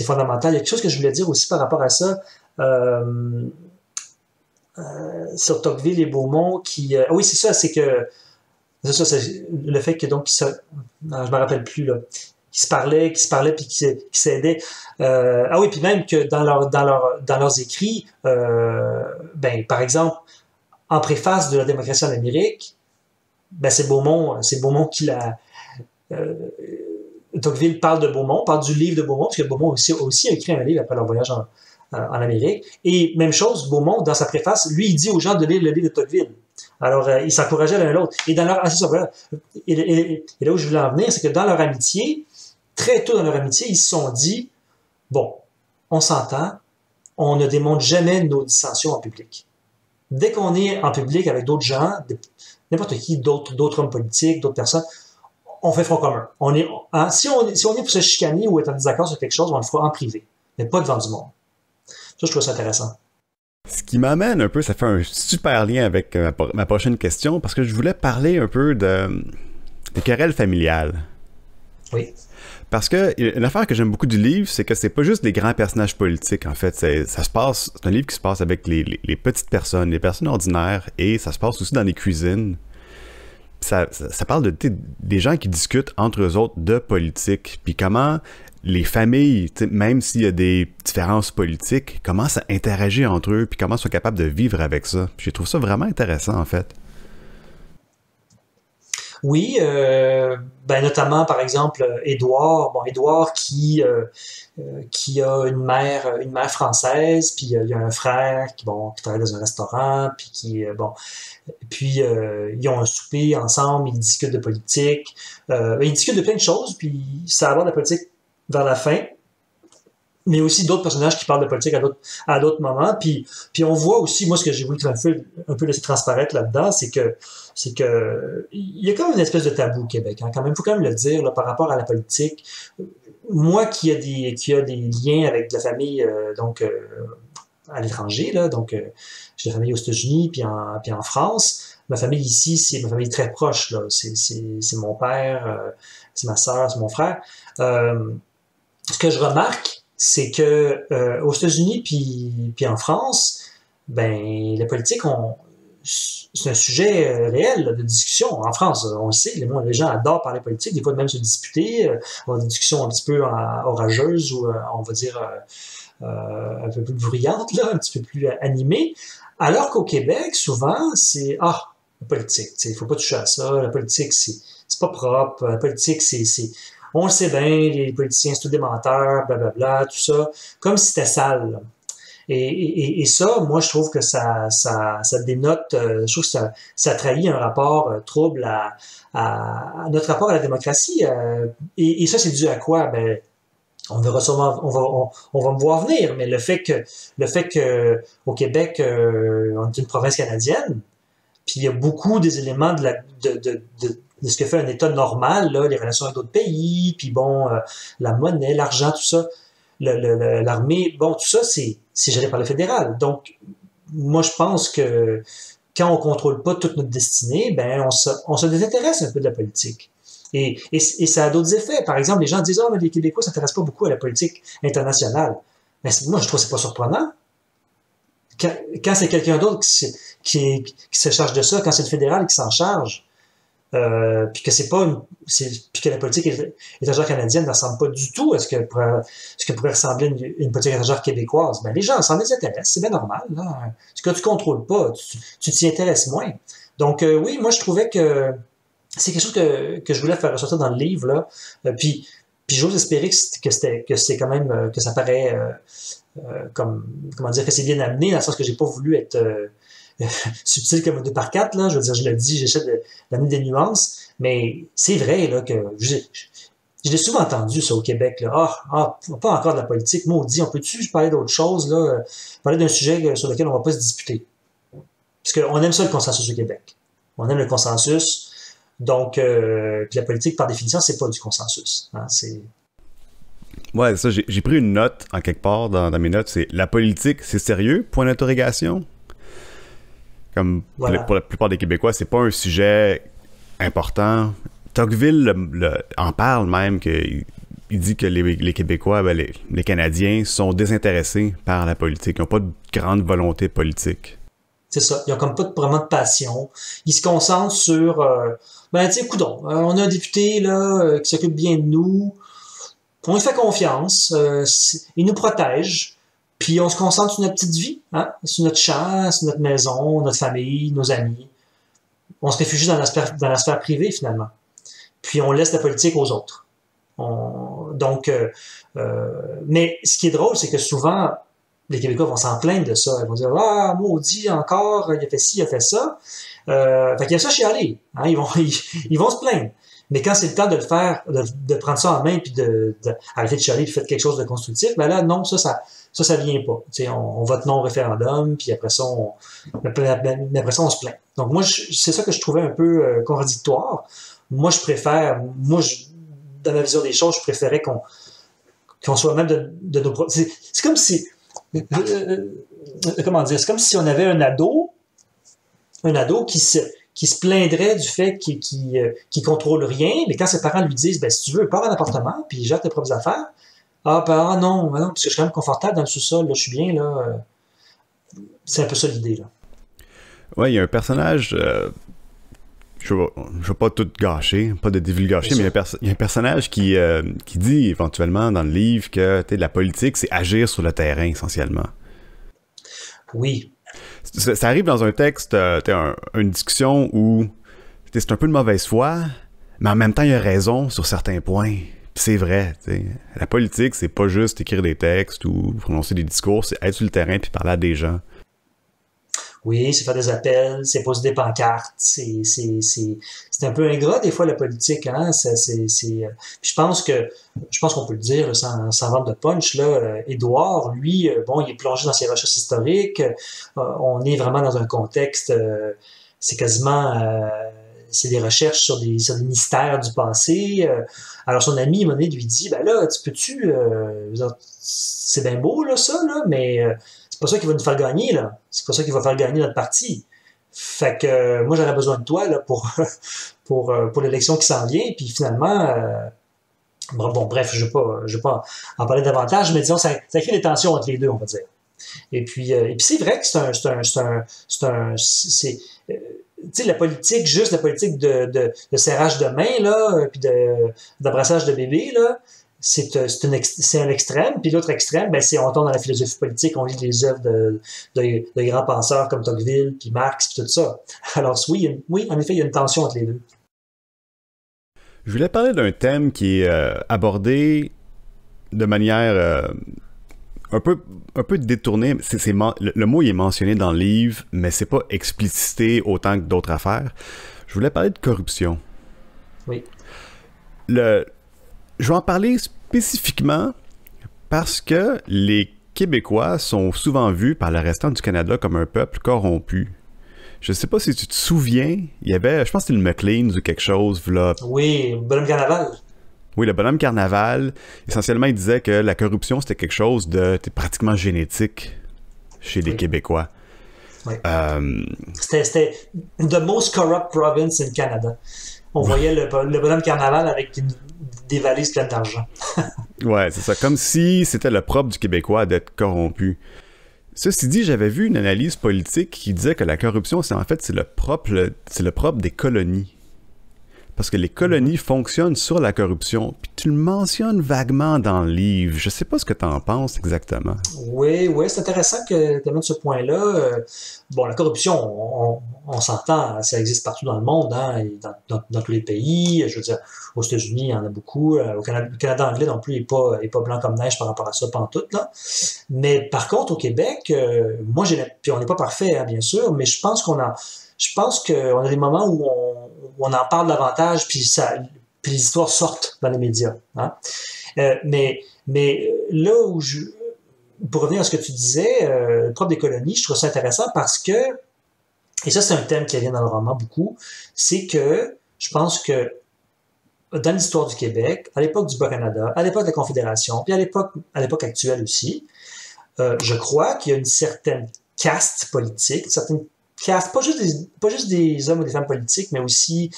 fondamental. Il y a quelque chose que je voulais dire aussi par rapport à ça. Sur Tocqueville et Beaumont oui, c'est ça, c'est c'est le fait que donc non, je me rappelle plus là, qui se parlaient puis qui s'aidaient. Oui, puis même que dans leurs écrits, ben par exemple en préface de La démocratie en Amérique, ben c'est Beaumont qui l'a. Tocqueville parle de Beaumont, parle du livre de Beaumont, parce que Beaumont aussi a écrit un livre après leur voyage en Amérique. Et même chose, Beaumont, dans sa préface, lui, il dit aux gens de lire le livre de Tocqueville. Alors, ils s'encourageaient l'un l'autre. Et dans leur... c'est ça, voilà. Et là où je voulais en venir, c'est que dans leur amitié, très tôt dans leur amitié, ils se sont dit, bon, on s'entend, on ne démontre jamais nos dissensions en public. Dès qu'on est en public avec d'autres gens, n'importe qui, d'autres hommes politiques, d'autres personnes, on fait front commun. Si on est pour se chicaner ou être en désaccord sur quelque chose, on le fera en privé, mais pas devant du monde. Ça, je trouve ça intéressant. Ce qui m'amène un peu, ça fait un super lien avec ma prochaine question, parce que je voulais parler un peu des querelles familiales. Oui. Parce que une affaire que j'aime beaucoup du livre, c'est que c'est pas juste des grands personnages politiques, en fait. C'est un livre qui se passe avec les petites personnes, les personnes ordinaires, et ça se passe aussi dans les cuisines. Ça parle des gens qui discutent entre eux autres de politique, puis comment les familles, même s'il y a des différences politiques, commencent à interagir entre eux, puis comment ils sont capables de vivre avec ça. Puis je trouve ça vraiment intéressant, en fait. Oui, ben notamment, par exemple, Édouard. Bon, Édouard qui a une mère française, puis il y a un frère qui travaille dans un restaurant, puis ils ont un souper ensemble, ils discutent de politique, ils discutent de plein de choses, puis ça aborde la politique vers la fin, mais aussi d'autres personnages qui parlent de politique à d'autres moments. Puis on voit aussi, moi, ce que j'ai voulu un peu laisser transparaître là-dedans, c'est que il y a quand même une espèce de tabou au Québec, hein, quand même. Il faut quand même le dire, là, par rapport à la politique. Moi qui a des liens avec de la famille, à l'étranger, là, j'ai de la famille aux États-Unis, puis en France. Ma famille ici, c'est ma famille très proche, là. C'est mon père, c'est ma sœur, c'est mon frère. Ce que je remarque, c'est que aux États-Unis puis en France, ben la politique, c'est un sujet réel là, de discussion. En France, on le sait, les gens adorent parler politique, des fois même se disputer, avoir des discussions un petit peu orageuses ou on va dire un peu plus bruyantes, là, un petit peu plus animées. Alors qu'au Québec, souvent, c'est ah, la politique, il faut pas toucher à ça, la politique, c'est pas propre, la politique, on le sait bien, les politiciens, c'est tout des menteurs, blablabla, tout ça, comme si c'était sale. Là. Et ça, moi, je trouve que ça dénote, je trouve que ça trahit un rapport trouble à notre rapport à la démocratie. Et ça, c'est dû à quoi? Ben, on verra sûrement, on va me voir venir, mais le fait que au Québec, on est une province canadienne, puis il y a beaucoup des éléments de ce que fait un État normal, là, les relations avec d'autres pays, puis bon, la monnaie, l'argent, tout ça, l'armée, bon, tout ça, c'est géré par le fédéral. Donc, moi, je pense que quand on contrôle pas toute notre destinée, ben, on se désintéresse un peu de la politique. Et ça a d'autres effets. Par exemple, les gens disent, ah, mais les Québécois ne s'intéressent pas beaucoup à la politique internationale. Mais moi, je trouve que c'est pas surprenant. Quand c'est quelqu'un d'autre qui se charge de ça, quand c'est le fédéral qui s'en charge, puis que c'est pas puis que la politique étrangère canadienne ne ressemble pas du tout à ce que pourrait ressembler une politique étrangère québécoise, ben les gens s'en désintéressent, c'est bien normal. Là. Ce que tu contrôles pas, tu t'y intéresses moins. Donc oui, moi je trouvais que c'est quelque chose que je voulais faire ressortir dans le livre là. Puis j'ose espérer que c'est quand même que ça paraît comme comment dire que c'est bien amené dans le sens que j'ai pas voulu être subtil comme un 2x4, là, je veux dire, je le dis, j'essaie d'amener des nuances, mais c'est vrai, là, que je l'ai souvent entendu, ça, au Québec, là. Pas encore de la politique, maudit, on peut-tu parler d'autre chose, là, parler d'un sujet sur lequel on va pas se disputer? Parce qu'on aime ça, le consensus au Québec. On aime le consensus, donc, puis la politique, par définition, c'est pas du consensus, hein, c'est... Ouais, ça, j'ai pris une note, en quelque part, dans mes notes, c'est « La politique, c'est sérieux? » Point d'interrogation. Comme Voilà. pour la plupart des Québécois, c'est pas un sujet important. Tocqueville en parle même, il dit que les Québécois, ben les Canadiens, sont désintéressés par la politique. Ils n'ont pas de grande volonté politique. C'est ça. Ils n'ont comme pas vraiment de passion. Ils se concentrent sur, ben, tu sais, coudonc, on a un député, là, qui s'occupe bien de nous. On lui fait confiance. Il nous protège. Puis on se concentre sur notre petite vie, hein? Sur notre champ, sur notre maison, notre famille, nos amis. On se réfugie dans la sphère privée, finalement. Puis on laisse la politique aux autres. Mais ce qui est drôle, c'est que souvent, les Québécois vont s'en plaindre de ça. Ils vont dire, ah, maudit, encore, il a fait ci, il a fait ça. Fait qu'il y a ça chialer. Hein? Ils vont se plaindre. Mais quand c'est le temps de le faire, de prendre ça en main, puis arrêter de chialer, puis faire quelque chose de constructif, ben là, non, ça vient pas. T'sais, on vote non au référendum, puis après ça, on se plaint. Donc moi, c'est ça que je trouvais un peu contradictoire. Moi, dans ma vision des choses, je préférais qu'on soit même de nos... C'est comme si... comment dire? C'est comme si on avait un ado qui se plaindrait du fait qu'il contrôle rien, mais quand ses parents lui disent, ben si tu veux, pars en appartement, puis gère tes propres affaires, non, parce que je suis quand même confortable dans le sous-sol, là, je suis bien, là. C'est un peu ça l'idée, là. Ouais, il y a un personnage, je veux pas tout gâcher, pas de divulgâcher, mais il y a un personnage qui dit éventuellement dans le livre que la politique, c'est agir sur le terrain, essentiellement. Oui. Ça arrive dans un texte, une discussion où c'est un peu de mauvaise foi, mais en même temps, il a raison sur certains points. Puis c'est vrai, t'sais. La politique, c'est pas juste écrire des textes ou prononcer des discours, c'est être sur le terrain puis parler à des gens. Oui, c'est faire des appels, c'est poser des pancartes, c'est un peu ingrat des fois la politique, hein. Je pense qu'on peut le dire là, sans vendre de punch là. Édouard, lui, bon, il est plongé dans ses recherches historiques. On est vraiment dans un contexte, c'est quasiment, c'est des recherches sur des mystères du passé. Alors son ami, à un moment donné, lui dit, ben là, c'est bien beau là ça là, mais c'est pas ça qui va nous faire gagner, là. C'est pas ça qui va faire gagner notre parti. Fait que moi, j'aurais besoin de toi là, pour l'élection qui s'en vient. Puis finalement, bon, bref, je vais pas en parler davantage, mais disons, ça crée des tensions entre les deux, on va dire. Et puis c'est vrai que tu sais, la politique, juste la politique de serrage de main, là, puis d'abrassage de bébé, là, c'est un extrême, puis l'autre extrême, ben, c'est on tombe dans la philosophie politique, on lit les œuvres de grands penseurs comme Tocqueville, puis Marx, puis tout ça. Alors oui, oui, en effet, il y a une tension entre les deux. Je voulais parler d'un thème qui est abordé de manière un peu détournée. Le mot il est mentionné dans le livre, mais c'est pas explicité autant que d'autres affaires. Je voulais parler de corruption. Oui. Je vais en parler spécifiquement parce que les Québécois sont souvent vus par le restant du Canada comme un peuple corrompu. Je sais pas si tu te souviens, il y avait, je pense que c'était le McLean ou quelque chose, là. Oui, Bonhomme Carnaval. Oui, le bonhomme Carnaval. Essentiellement, il disait que la corruption, c'était quelque chose de pratiquement génétique chez les Québécois. Oui. C'était the most corrupt province in Canada. On voyait le bonhomme Carnaval avec des valises pleines d'argent. Ouais, c'est ça. Comme si c'était le propre du Québécois d'être corrompu. Ceci dit, j'avais vu une analyse politique qui disait que la corruption, c'est le propre des colonies. Parce que les colonies fonctionnent sur la corruption. Puis tu le mentionnes vaguement dans le livre. Je sais pas ce que tu en penses exactement. Oui, c'est intéressant que tu amènes ce point-là. Bon, la corruption, on s'entend, ça existe partout dans le monde, hein, et dans tous les pays. Je veux dire, aux États-Unis, il y en a beaucoup. Le Canada anglais non plus n'est pas blanc comme neige par rapport à ça, pantoute, là. Mais par contre, au Québec, puis on n'est pas parfait, hein, bien sûr, mais je pense qu'on a des moments où on en parle davantage, puis les histoires sortent dans les médias. Hein? Mais là où pour revenir à ce que tu disais, le propre des colonies, je trouve ça intéressant parce que, et ça c'est un thème qui revient dans le roman beaucoup, c'est que je pense que dans l'histoire du Québec, à l'époque du Bas-Canada, à l'époque de la Confédération, puis à l'époque actuelle aussi, je crois qu'il y a une certaine caste politique, une certaine caste, pas juste des hommes ou des femmes politiques, mais aussi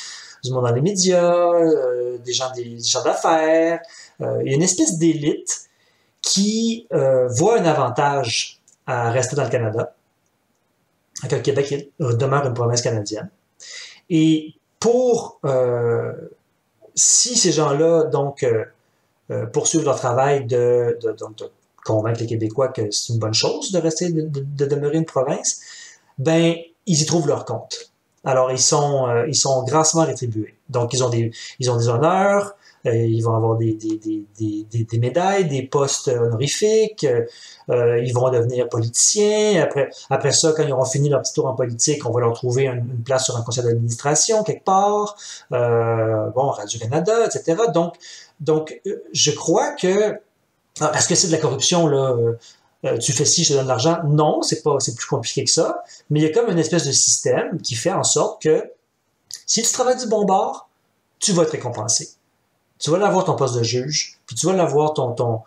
du monde dans les médias, des gens d'affaires. Il y a une espèce d'élite qui voit un avantage à rester dans le Canada, que le Québec demeure une province canadienne. Et si ces gens-là, donc, poursuivent leur travail de convaincre les Québécois que c'est une bonne chose de rester, de demeurer une province, ben, ils y trouvent leur compte. Alors, ils sont grassement rétribués. Donc, ils ont des honneurs, ils vont avoir des médailles, des postes honorifiques, ils vont devenir politiciens. Après ça, quand ils auront fini leur petit tour en politique, on va leur trouver une place sur un conseil d'administration quelque part, Radio-Canada, etc. Donc, je crois que... Est-ce que c'est de la corruption, là? Tu fais ci, je te donne de l'argent. Non, c'est plus compliqué que ça. Mais il y a comme une espèce de système qui fait en sorte que si tu travailles du bon bord, tu vas être récompensé. Tu vas l'avoir ton poste de juge, puis tu vas l'avoir ton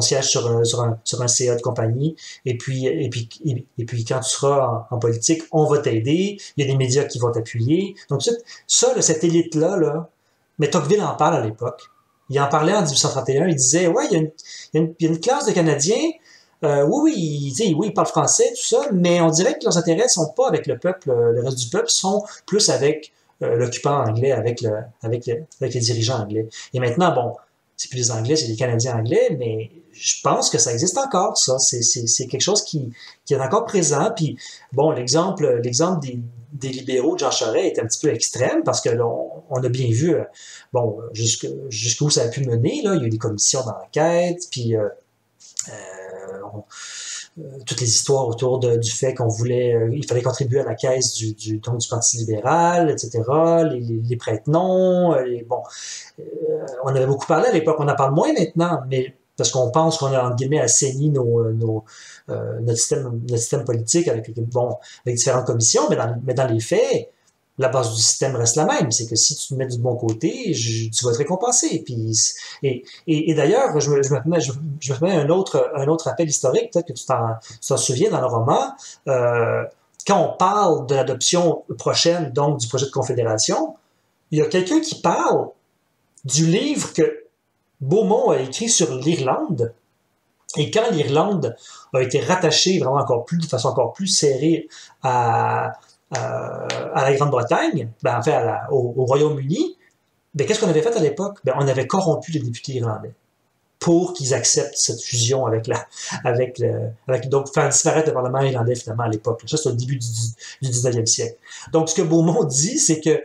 siège sur un CA de compagnie, et puis quand tu seras en politique, on va t'aider, il y a des médias qui vont t'appuyer. Donc ça, cette élite-là, là, mais Tocqueville en parle à l'époque. Il en parlait en 1831, il disait, ouais, il y a une classe de Canadiens, ils parlent français, tout ça, mais on dirait que leurs intérêts sont pas avec le peuple, le reste du peuple, sont plus avec l'occupant anglais, avec les dirigeants anglais. Et maintenant, bon, c'est plus les Anglais, c'est les Canadiens anglais, mais je pense que ça existe encore, ça. C'est quelque chose qui est encore présent. Puis, bon, l'exemple des libéraux de Jean Charest est un petit peu extrême parce que là, on a bien vu, jusqu'où ça a pu mener. Là. Il y a eu des commissions d'enquête, puis toutes les histoires autour du fait qu'on voulait, il fallait contribuer à la caisse du Parti libéral, etc., les prête-noms, on avait beaucoup parlé à l'époque, on en parle moins maintenant, mais parce qu'on pense qu'on a, entre guillemets, assaini notre système politique avec différentes commissions, mais dans les faits, la base du système reste la même. C'est que si tu te mets du bon côté, tu vas te récompenser. Et d'ailleurs, je me remets un autre rappel historique, peut-être que tu t'en souviens dans le roman. Quand on parle de l'adoption prochaine, donc du projet de confédération, il y a quelqu'un qui parle du livre que Beaumont a écrit sur l'Irlande. Et quand l'Irlande a été rattachée vraiment de façon encore plus serrée à la Grande-Bretagne, au Royaume-Uni, ben, qu'est-ce qu'on avait fait à l'époque? Ben, on avait corrompu les députés irlandais pour qu'ils acceptent cette fusion donc faire disparaître le Parlement irlandais finalement à l'époque. Ça, c'est au début du 19e siècle. Donc, ce que Beaumont dit, c'est que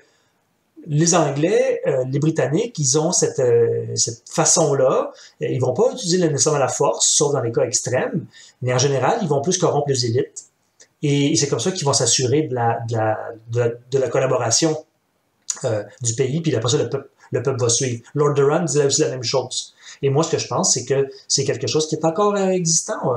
les Anglais, les Britanniques, ils ont cette façon-là. Ils vont pas utiliser nécessairement la force, sauf dans les cas extrêmes, mais en général, ils vont plus corrompre les élites. Et c'est comme ça qu'ils vont s'assurer de la collaboration du pays, puis après ça, le peuple va suivre. Lord Durham disait aussi la même chose. Et moi, ce que je pense, c'est que c'est quelque chose qui est encore existant,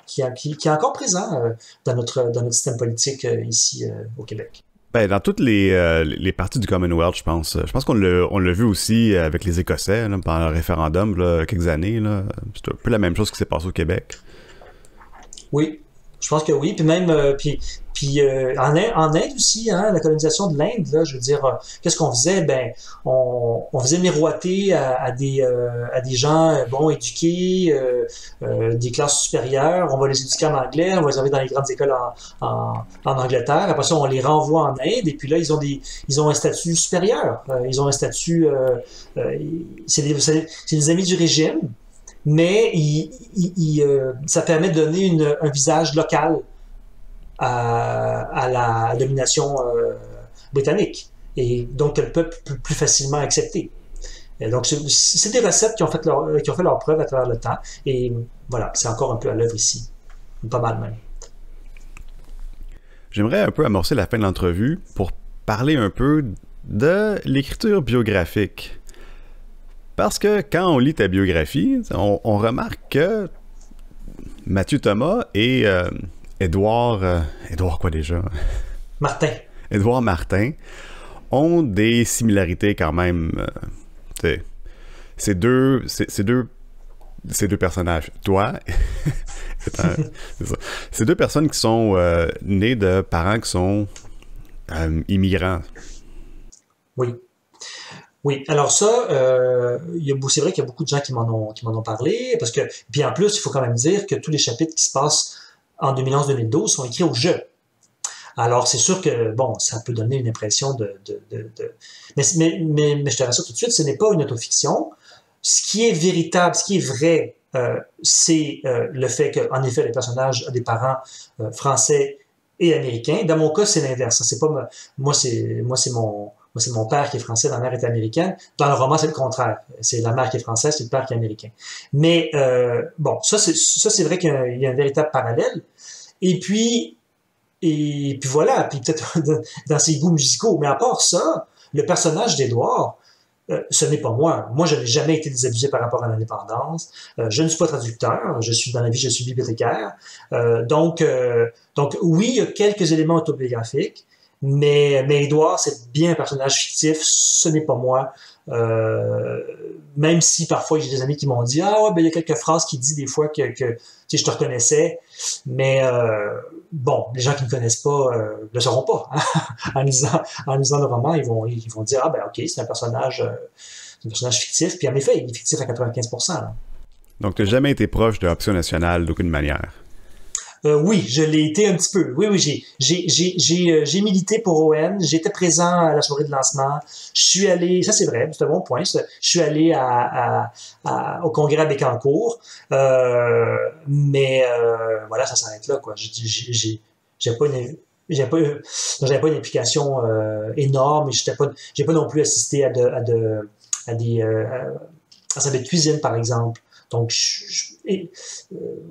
qui est encore présent dans notre système politique ici au Québec. Ben, dans toutes les parties du Commonwealth, je pense. Je pense qu'on l'a vu aussi avec les Écossais, là, pendant le référendum, là, quelques années. Là. C'est un peu la même chose qui s'est passée au Québec. Oui, je pense que oui. Puis même, en Inde aussi, hein, la colonisation de l'Inde, là, je veux dire, qu'est-ce qu'on faisait? Ben, on faisait miroiter à des gens bons, éduqués, des classes supérieures. On va les éduquer en anglais, on va les envoyer dans les grandes écoles en Angleterre. Après ça, on les renvoie en Inde, et puis là, ils ont un statut supérieur. Ils ont un statut, c'est des amis du régime, mais ça permet de donner un visage local à la domination britannique, et donc que le peuple peut plus facilement accepter. Et donc c'est des recettes qui ont fait leur preuve à travers le temps, et voilà, c'est encore un peu à l'œuvre ici, pas mal même. J'aimerais un peu amorcer la fin de l'entrevue pour parler un peu de l'écriture biographique. Parce que quand on lit ta biographie, on remarque que Mathieu Thomas et Édouard quoi déjà? Martin. Édouard Martin ont des similarités quand même. Ces deux personnages, toi, c'est ça. Ces deux personnes qui sont nées de parents qui sont immigrants. Oui. Oui, alors ça, c'est vrai qu'il y a beaucoup de gens qui m'en ont parlé, parce que, puis en plus, il faut quand même dire que tous les chapitres qui se passent en 2011-2012 sont écrits au jeu. Alors, c'est sûr que, bon, ça peut donner une impression Mais je te rassure tout de suite, ce n'est pas une autofiction. Ce qui est véritable, ce qui est vrai, c'est le fait qu'en effet, les personnages ont des parents français et américains. Dans mon cas, c'est l'inverse. C'est pas moi, c'est mon père qui est français, ma mère est américaine. Dans le roman, c'est le contraire. C'est la mère qui est française, c'est le père qui est américain. Mais bon, ça c'est vrai qu'il y a un véritable parallèle. Et puis voilà, puis peut-être dans ses goûts musicaux. Mais à part ça, le personnage d'Édouard, ce n'est pas moi. Moi, je n'ai jamais été désabusé par rapport à l'indépendance. Je ne suis pas traducteur. Dans la vie, je suis bibliothécaire. Donc oui, il y a quelques éléments autobiographiques, mais Édouard, c'est bien un personnage fictif. Ce n'est pas moi. Même si parfois j'ai des amis qui m'ont dit ah ouais, ben il y a quelques phrases qu'il dit des fois que je te reconnaissais, mais bon, les gens qui ne me connaissent pas le sauront pas. Hein? en lisant le roman, ils vont dire ah ben ok, c'est un personnage fictif, puis en effet il est fictif à 95%. Là. Donc tu n'as jamais été proche de l'option nationale d'aucune manière. Oui, je l'ai été un petit peu. Oui, j'ai milité pour ON. J'étais présent à la soirée de lancement. Je suis allé, ça c'est vrai, c'est un bon point. Je suis allé au congrès à Bécancour, mais voilà, ça s'arrête là, quoi. J'avais pas une implication énorme, et j'ai pas non plus assisté à sa de cuisine, par exemple. Donc,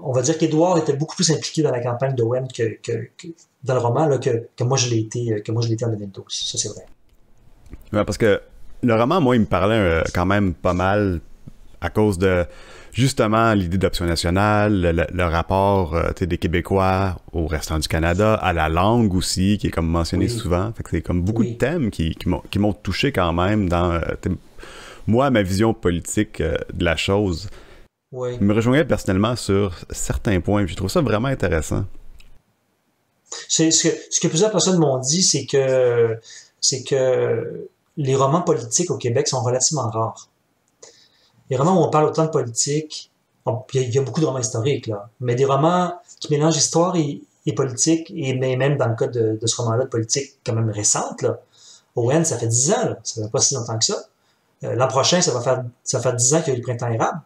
on va dire qu'Édouard était beaucoup plus impliqué dans la campagne de Owen que dans le roman là, que moi je l'ai été en 2012. Ça, c'est vrai. Ouais, parce que le roman, moi, il me parlait quand même pas mal à cause de justement l'idée d'option nationale, le rapport des Québécois au restant du Canada, à la langue aussi, qui est comme mentionné souvent. Fait que c'est comme beaucoup de thèmes qui m'ont touché quand même dans moi, ma vision politique de la chose. Oui. Il me rejoignait personnellement sur certains points. Je trouve ça vraiment intéressant. Ce que plusieurs personnes m'ont dit, c'est que les romans politiques au Québec sont relativement rares. Les romans où on parle autant de politique, il y a beaucoup de romans historiques, là, mais des romans qui mélangent histoire et politique, mais même dans le cas de ce roman-là de politique quand même récente, là, Owen, ça fait 10 ans, là. Ça fait pas si longtemps que ça. L'an prochain, ça va faire 10 ans qu'il y a eu le printemps érable.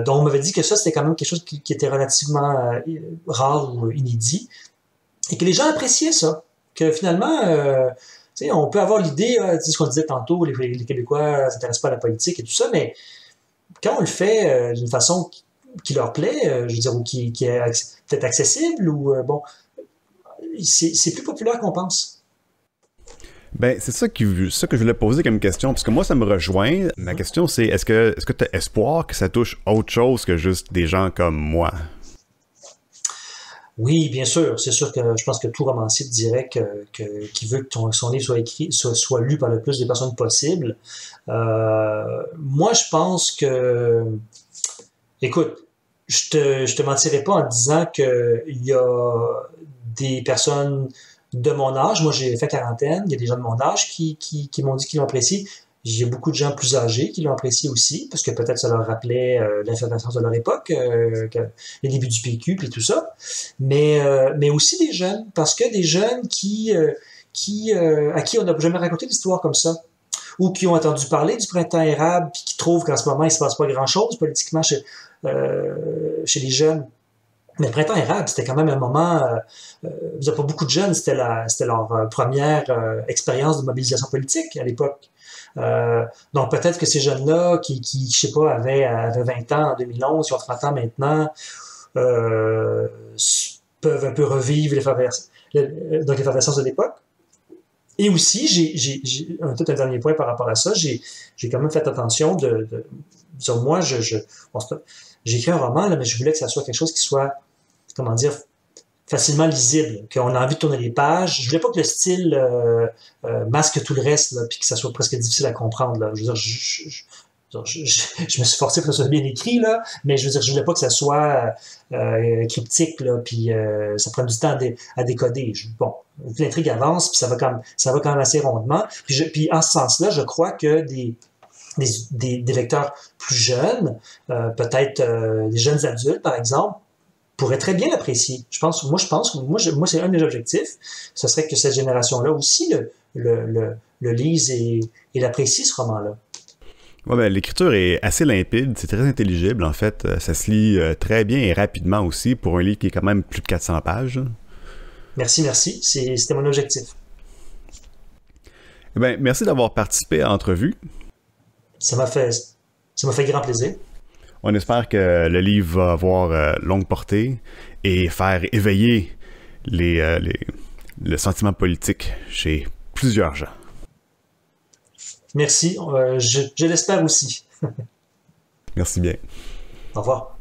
Donc, on m'avait dit que ça, c'était quand même quelque chose qui était relativement rare ou inédit. Et que les gens appréciaient ça. Que finalement, on peut avoir l'idée, ce qu'on disait tantôt, les Québécois ne s'intéressent pas à la politique et tout ça, mais quand on le fait d'une façon qui leur plaît, je veux dire, ou qui est peut-être accessible, ou bon, c'est plus populaire qu'on pense. Ben, c'est ça que je voulais poser comme question, parce que moi, ça me rejoint. Ma question, c'est, est-ce que tu as espoir que ça touche autre chose que juste des gens comme moi? Oui, bien sûr. C'est sûr que je pense que tout romancier dirait qu'il veut que son livre soit écrit, soit lu par le plus de personnes possible. Moi, je pense que, écoute, je te mentirais pas en disant que il y a des personnes de mon âge. Moi, j'ai fait quarantaine. Il y a des gens de mon âge qui m'ont dit qu'ils l'ont apprécié. Il y a beaucoup de gens plus âgés qui l'ont apprécié aussi, parce que peut-être ça leur rappelait l'information de leur époque, les débuts du PQ, puis tout ça. Mais aussi des jeunes, parce que des jeunes à qui on n'a jamais raconté d'histoire comme ça, ou qui ont entendu parler du printemps érable, puis qui trouvent qu'en ce moment, il ne se passe pas grand-chose politiquement chez les jeunes. Mais le printemps érable, c'était quand même un moment, vous n'avez pas beaucoup de jeunes, c'était leur première expérience de mobilisation politique à l'époque. Donc peut-être que ces jeunes-là qui je sais pas, avaient 20 ans en 2011, qui ont 30 ans maintenant, peuvent un peu revivre l'effervescence de l'époque. Et aussi, j'ai peut-être un dernier point par rapport à ça, j'ai quand même fait attention disons, moi, j'ai écrit un roman, là, mais je voulais que ça soit quelque chose qui soit, comment dire, facilement lisible, qu'on a envie de tourner les pages. Je voulais pas que le style masque tout le reste, là, puis que ça soit presque difficile à comprendre. Là. Je veux dire, je me suis forcé pour que ça soit bien écrit, là, mais je veux dire, je voulais pas que ça soit cryptique, là, puis ça prenne du temps à décoder. Bon, l'intrigue avance, puis ça va quand même assez rondement. Puis en ce sens-là, je crois que des lecteurs plus jeunes, peut-être des jeunes adultes, par exemple, pourraient très bien l'apprécier. Moi, c'est un de mes objectifs. Ce serait que cette génération-là aussi le lise et l'apprécie, ce roman-là. Ouais, ben, l'écriture est assez limpide, c'est très intelligible, en fait. Ça se lit très bien et rapidement aussi pour un livre qui est quand même plus de 400 pages. Merci. C'était mon objectif. Eh ben, merci d'avoir participé à l'entrevue. Ça m'a fait grand plaisir. On espère que le livre va avoir longue portée et faire éveiller le sentiment politique chez plusieurs gens. Merci, je l'espère aussi. Merci bien. Au revoir.